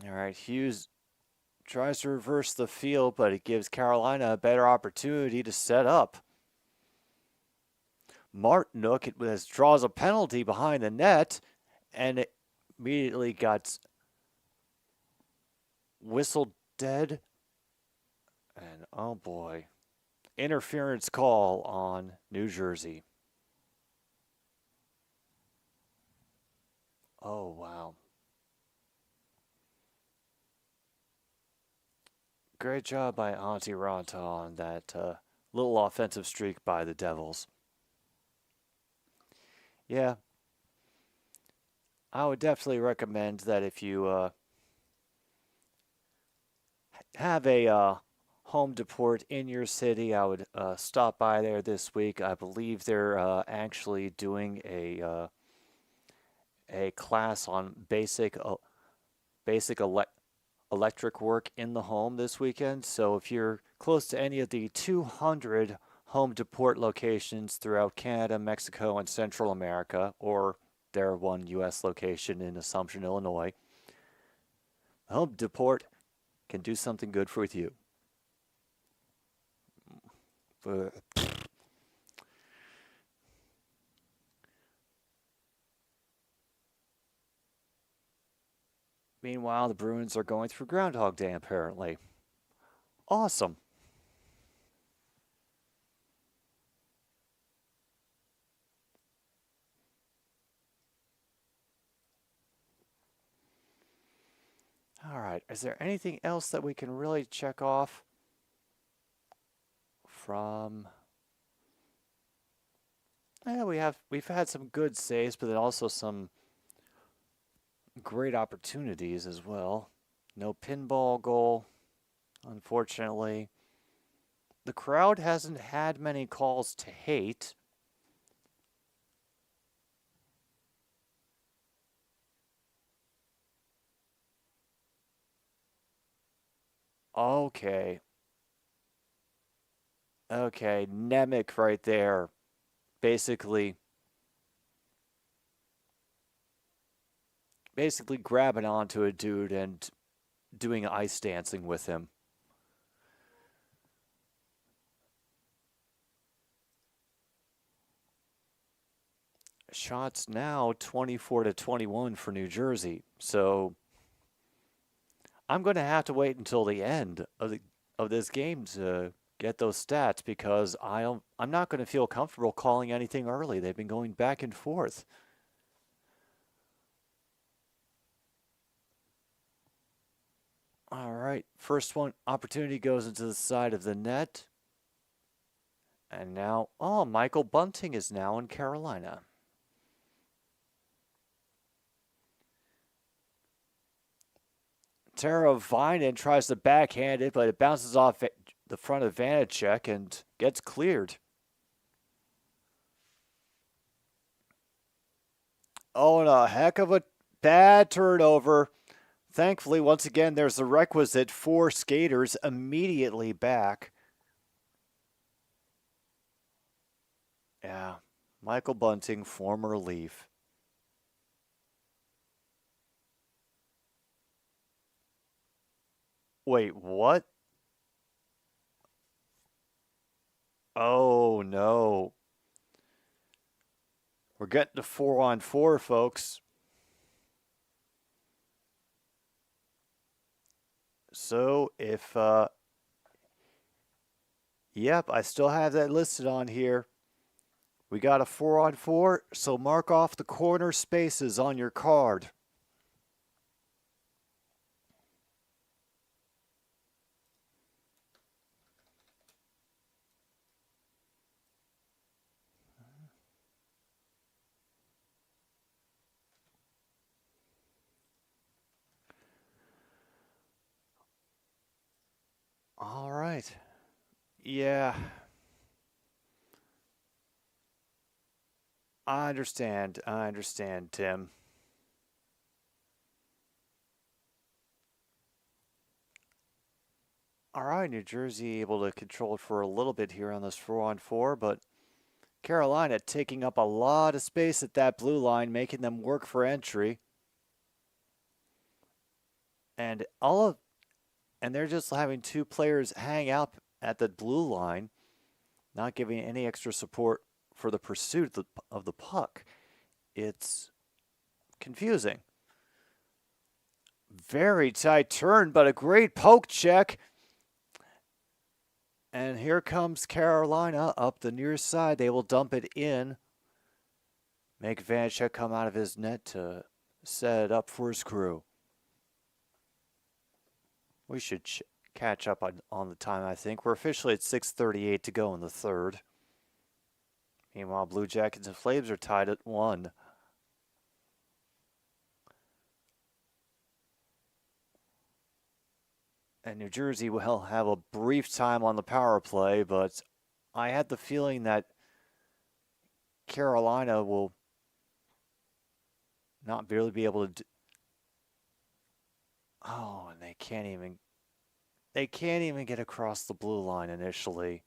Speaker 2: All right, Hughes tries to reverse the field, but it gives Carolina a better opportunity to set up. Martinook draws a penalty behind the net, and it immediately got whistled dead. And oh boy, interference call on New Jersey. Oh wow. Great job by Antti Ranta on that little offensive streak by the Devils. Yeah, I would definitely recommend that if you have a home deport in your city, I would stop by there this week. I believe they're actually doing a class on basic electric work in the home this weekend. So if you're close to any of the 200 home deport locations throughout Canada, Mexico, and Central America, or their one U.S. location in Assumption, Illinois, home deport can do something good for you. Meanwhile, the Bruins are going through Groundhog Day, apparently. Awesome. All right. Is there anything else that we can really check off from? Yeah, we've had some good saves, but then also some great opportunities as well. No pinball goal, unfortunately. The crowd hasn't had many calls to hate. Okay. Okay, Nemec right there. Basically grabbing onto a dude and doing ice dancing with him. Shots now 24-21 for New Jersey. So I'm going to have to wait until the end of this game to get those stats because I'm not going to feel comfortable calling anything early. They've been going back and forth. All right, first one opportunity goes into the side of the net. And now, oh, Michael Bunting is now in Carolina. Tara Vinen tries to backhand it, but it bounces off the front of Vanacek and gets cleared. Oh, and a heck of a bad turnover. Thankfully, once again, there's the requisite 4 skaters immediately back. Yeah, Michael Bunting, former Leaf. Wait, what? Oh, no. We're getting to 4-on-4, folks. So if, yep, I still have that listed on here. We got a 4-on-4, so mark off the corner spaces on your card. All right. Yeah. I understand, Tim. All right, New Jersey able to control it for a little bit here on this 4-on-4, but Carolina taking up a lot of space at that blue line, making them work for entry. And they're just having 2 players hang out at the blue line, not giving any extra support for the pursuit of the puck. It's confusing. Very tight turn, but a great poke check. And here comes Carolina up the near side. They will dump it in. Make Vanacek come out of his net to set it up for his crew. We should catch up on the time, I think. We're officially at 6:38 to go in the third. Meanwhile, Blue Jackets and Flames are tied at 1. And New Jersey will have a brief time on the power play, but I had the feeling that Carolina will not barely be able to oh, and they can't even get across the blue line initially.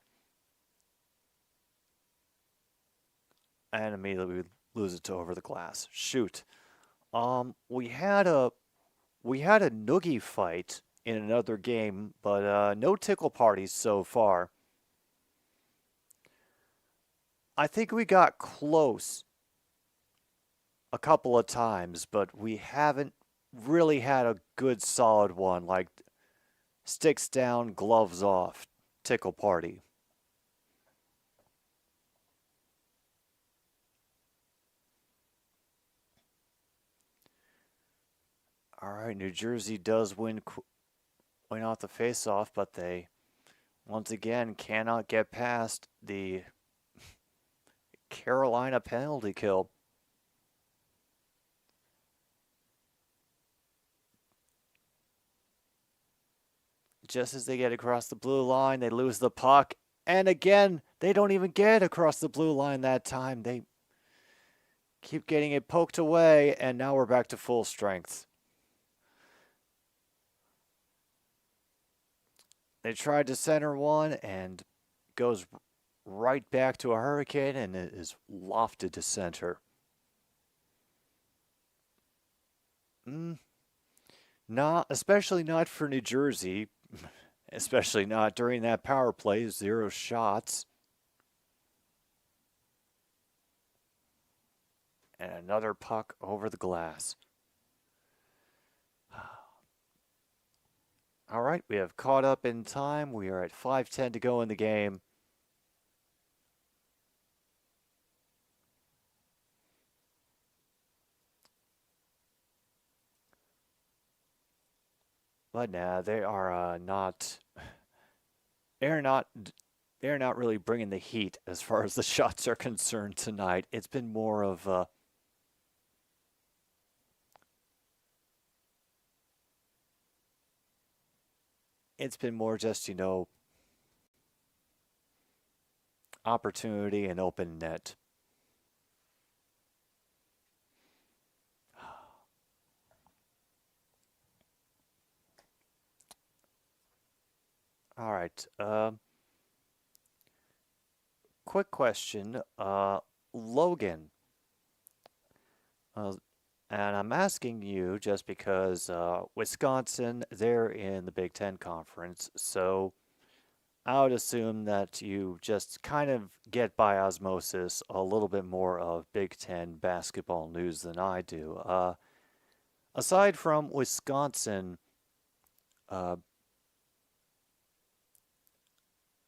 Speaker 2: And immediately we lose it to over the glass. Shoot. We had a noogie fight in another game, but no tickle parties so far. I think we got close a couple of times, but we haven't really had a good solid one, like sticks down, gloves off, tickle party. All right, New Jersey does win off the faceoff, but they once again cannot get past the Carolina penalty kill. Just as they get across the blue line, they lose the puck. And again, they don't even get across the blue line that time. They keep getting it poked away, and now we're back to full strength. They tried to center one and goes right back to a hurricane, and it is lofted to center. Especially not for New Jersey. Especially not during that power play. 0 shots. And another puck over the glass. All right, we have caught up in time. We are at 5:10 to go in the game. But nah, they are not they're not really bringing the heat as far as the shots are concerned tonight. It's been more of it's been more just, opportunity and open net. All right. Quick question. Logan. And I'm asking you just because Wisconsin, they're in the Big Ten Conference. So I would assume that you just kind of get by osmosis a little bit more of Big Ten basketball news than I do. Aside from Wisconsin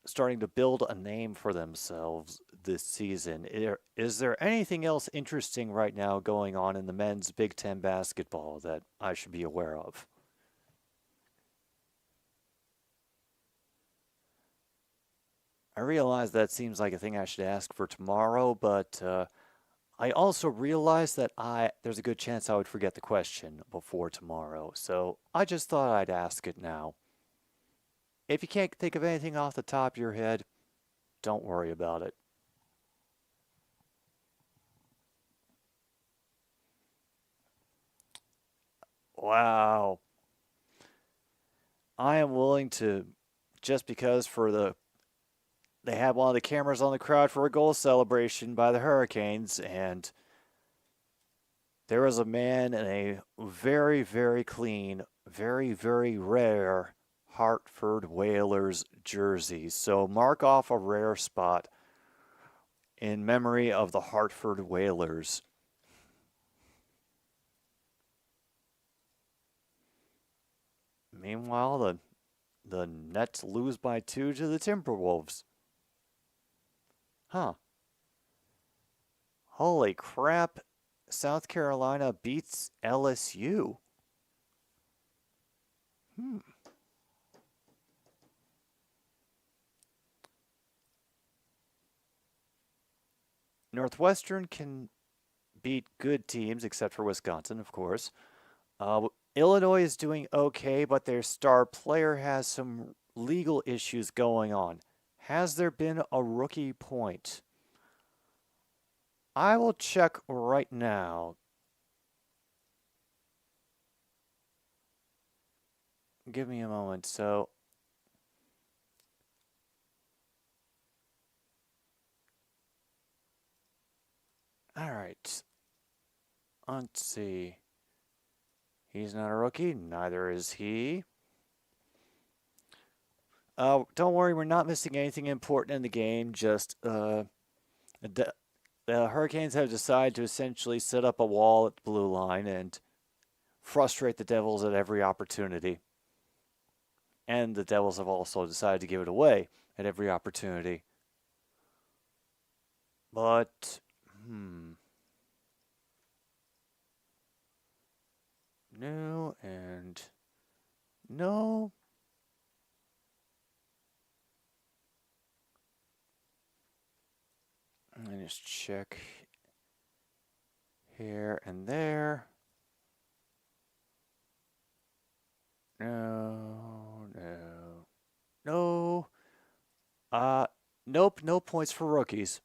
Speaker 2: starting to build a name for themselves this season, is there anything else interesting right now going on in the men's Big Ten basketball that I should be aware of? I realize that seems like a thing I should ask for tomorrow, but I also realize that there's a good chance I would forget the question before tomorrow, so I just thought I'd ask it now. If you can't think of anything off the top of your head, don't worry about it. Wow. I am willing to, just because they had one of the cameras on the crowd for a goal celebration by the Hurricanes, and there was a man in a very, very clean, very, very rare Hartford Whalers jersey. So mark off a rare spot in memory of the Hartford Whalers. Meanwhile, the Nets lose by 2 to the Timberwolves. Huh. Holy crap. South Carolina beats LSU. Northwestern can beat good teams, except for Wisconsin, of course. Illinois is doing okay, but their star player has some legal issues going on. Has there been a rookie point? I will check right now. Give me a moment. So, all right. Let's see. He's not a rookie. Neither is he. Don't worry, we're not missing anything important in the game. Just the Hurricanes have decided to essentially set up a wall at the blue line and frustrate the Devils at every opportunity. And the Devils have also decided to give it away at every opportunity. But, no and no. Let me just check here and there. No. Nope, no points for rookies.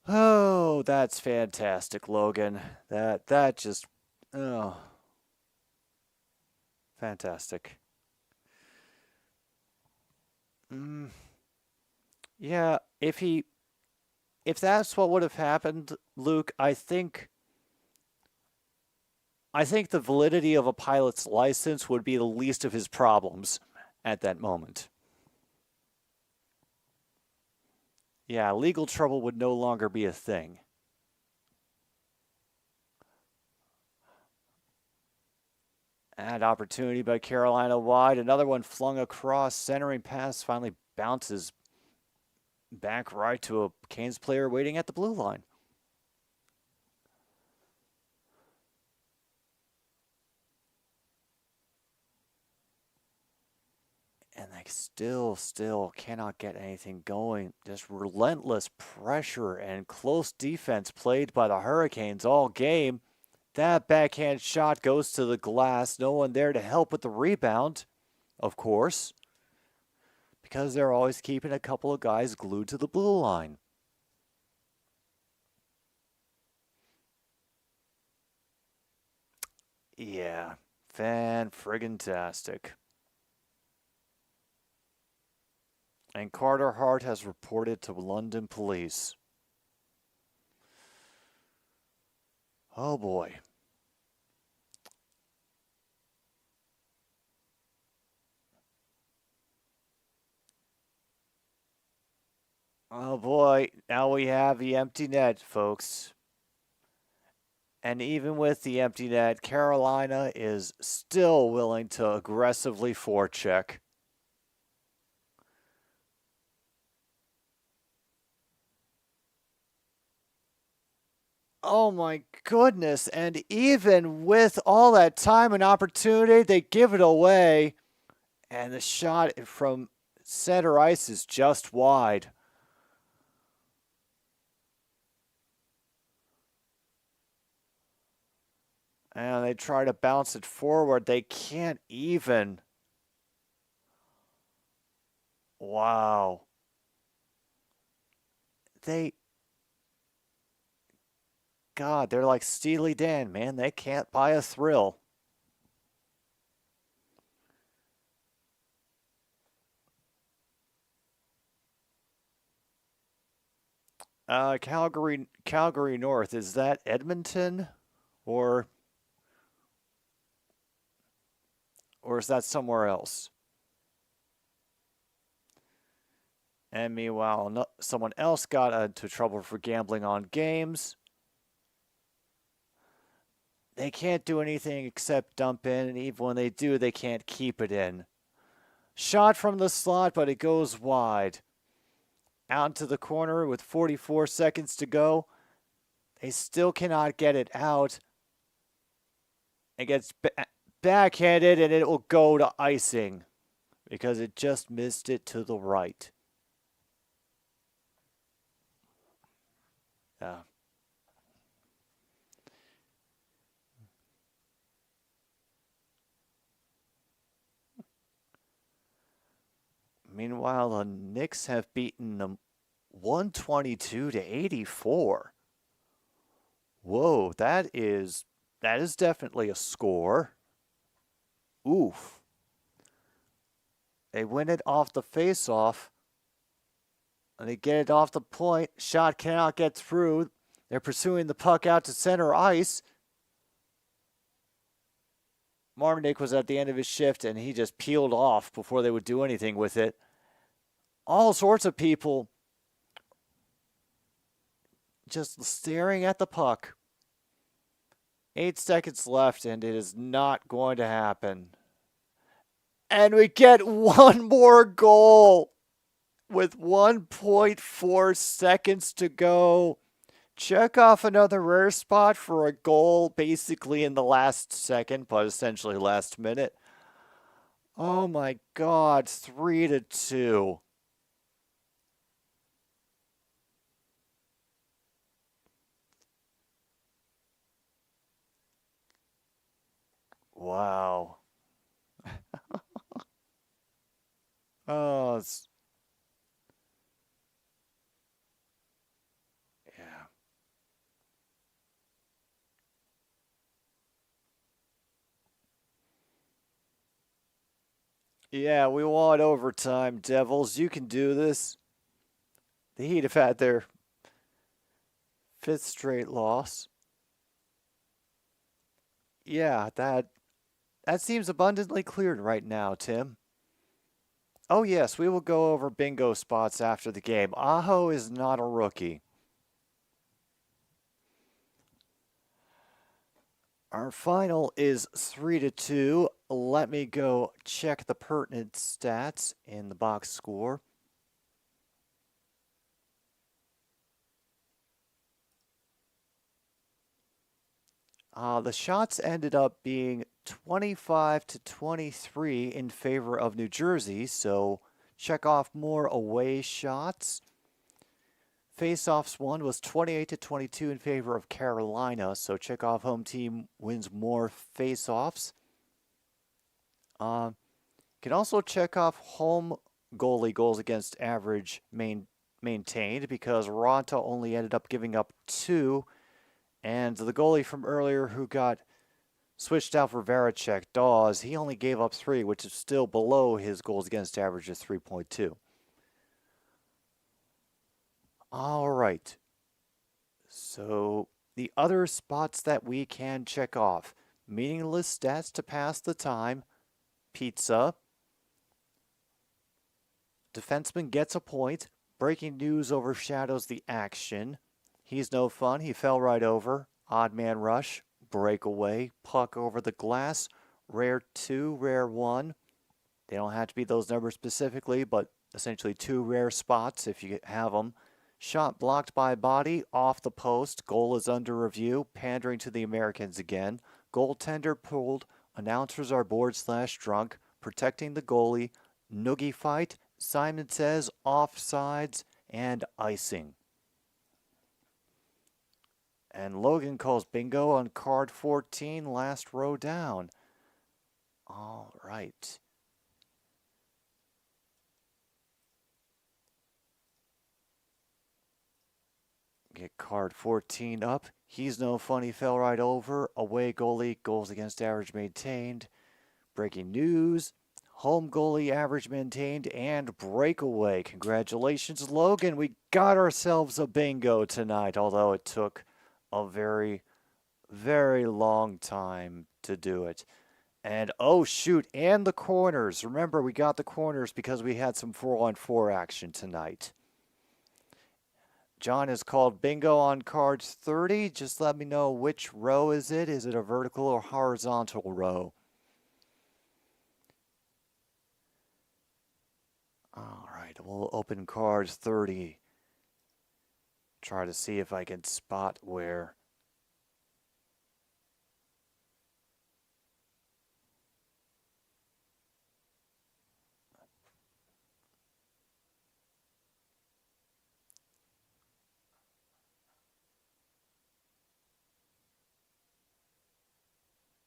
Speaker 2: Oh, that's fantastic, Logan. That just, oh, fantastic. Yeah, if that's what would have happened, Luke, I think the validity of a pilot's license would be the least of his problems at that moment. Yeah, legal trouble would no longer be a thing. And opportunity by Carolina wide. Another one flung across. Centering pass finally bounces back right to a Canes player waiting at the blue line. And they still cannot get anything going. Just relentless pressure and close defense played by the Hurricanes all game. That backhand shot goes to the glass. No one there to help with the rebound, of course, because they're always keeping a couple of guys glued to the blue line. Yeah, fan-friggin-tastic. And Carter Hart has reported to London police. Oh boy. Oh boy, now we have the empty net, folks. And even with the empty net, Carolina is still willing to aggressively forecheck. Oh my goodness. And even with all that time and opportunity, they give it away. And the shot from center ice is just wide. And they try to bounce it forward. They can't even. Wow. God, they're like Steely Dan, man. They can't buy a thrill. Calgary North, is that Edmonton or is that somewhere else? And meanwhile, someone else got into trouble for gambling on games. They can't do anything except dump in, and even when they do, they can't keep it in. Shot from the slot, but it goes wide. Out into the corner with 44 seconds to go. They still cannot get it out. It gets backhanded, and it will go to icing because it just missed it to the right. Yeah. Meanwhile, the Knicks have beaten them 122 to 84. Whoa, that is definitely a score. Oof. They win it off the face-off. And they get it off the point. Shot cannot get through. They're pursuing the puck out to center ice. Marnick was at the end of his shift, and he just peeled off before they would do anything with it. All sorts of people just staring at the puck. 8 seconds left, and it is not going to happen. And we get one more goal with 1.4 seconds to go. Check off another rare spot for a goal basically in the last second, but essentially last minute. Oh my God, 3-2. Wow. Oh, yeah. Yeah, we want overtime, Devils. You can do this. The Heat have had their 5th straight loss. Yeah, that seems abundantly clear right now, Tim. Oh yes, we will go over bingo spots after the game. Aho is not a rookie. Our final is 3-2. Let me go check the pertinent stats in the box score. The shots ended up being 25 to 23 in favor of New Jersey, so check off more away shots. Face-offs won was 28 to 22 in favor of Carolina, so check off home team wins more face-offs. Can also check off home goalie goals against average maintained because Ronta only ended up giving up 2. And the goalie from earlier who got switched out for Varacek, Dawes, he only gave up 3, which is still below his goals against average of 3.2. All right. So the other spots that we can check off. Meaningless stats to pass the time. Pizza. Defenseman gets a point. Breaking news overshadows the action. He's no fun. He fell right over. Odd man rush. Breakaway. Puck over the glass. Rare 2, rare 1. They don't have to be those numbers specifically, but essentially 2 rare spots if you have them. Shot blocked by body. Off the post. Goal is under review. Pandering to the Americans again. Goaltender pulled. Announcers are bored/drunk. Protecting the goalie. Noogie fight. Simon says offsides and icing. And Logan calls bingo on card 14, last row down. All right. Get card 14 up. He's no fun. He fell right over. Away goalie, goals against average maintained. Breaking news. Home goalie average maintained and breakaway. Congratulations, Logan. We got ourselves a bingo tonight, although it took a very, very long time to do it. And oh shoot, and the corners. Remember, we got the corners because we had some 4-on-4 action tonight. John has called bingo on cards 30. Just let me know which row is it. Is it a vertical or horizontal row? All right, we'll open cards 30. Try to see if I can spot where.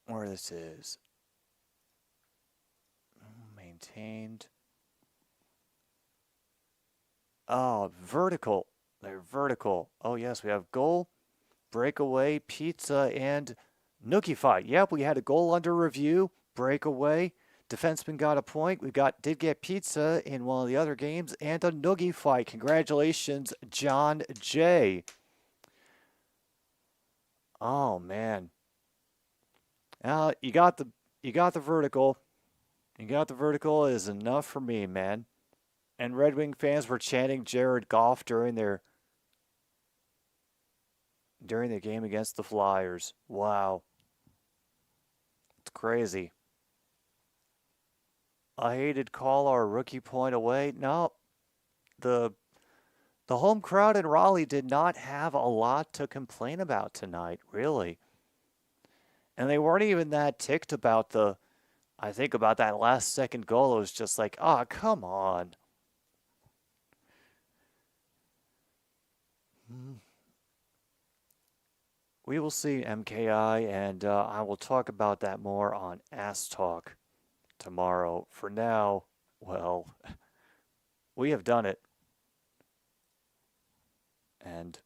Speaker 2: Where this is. Maintained. Oh, vertical. They're vertical. Oh, yes, we have goal, breakaway, pizza, and noogie fight. Yep, we had a goal under review, breakaway. Defenseman got a point. Did get pizza in one of the other games, and a noogie fight. Congratulations, John J. Oh, man. You got the vertical. You got the vertical is enough for me, man. And Red Wing fans were chanting Jared Goff during their game against the Flyers. Wow. It's crazy. A hated call or a rookie point away. No. The home crowd in Raleigh did not have a lot to complain about tonight, really. And they weren't even that ticked about that last second goal. It was just like, oh, come on. We will see MKI, and I will talk about that more on Ass Talk tomorrow. For now, well, we have done it. And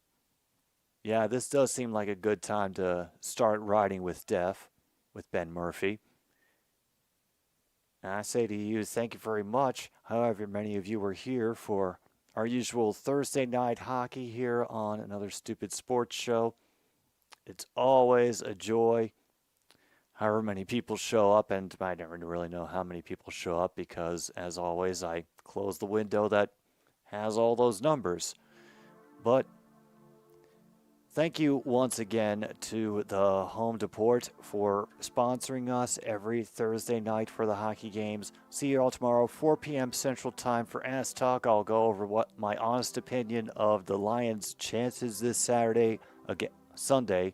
Speaker 2: yeah, this does seem like a good time to start riding with death with Ben Murphy. And I say to you, thank you very much. However many of you were here for our usual Thursday night hockey here on another stupid sports show. It's always a joy. However many people show up, and I never really know how many people show up because, as always, I close the window that has all those numbers. But thank you once again to the Home Depot for sponsoring us every Thursday night for the hockey games. See you all tomorrow, 4 p.m. Central Time for Ass Talk. I'll go over what my honest opinion of the Lions' chances this Sunday,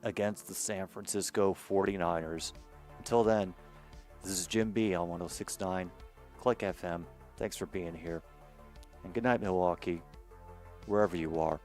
Speaker 2: against the San Francisco 49ers. Until then, this is Jim B on 106.9 Click FM. Thanks for being here. And good night, Milwaukee, wherever you are.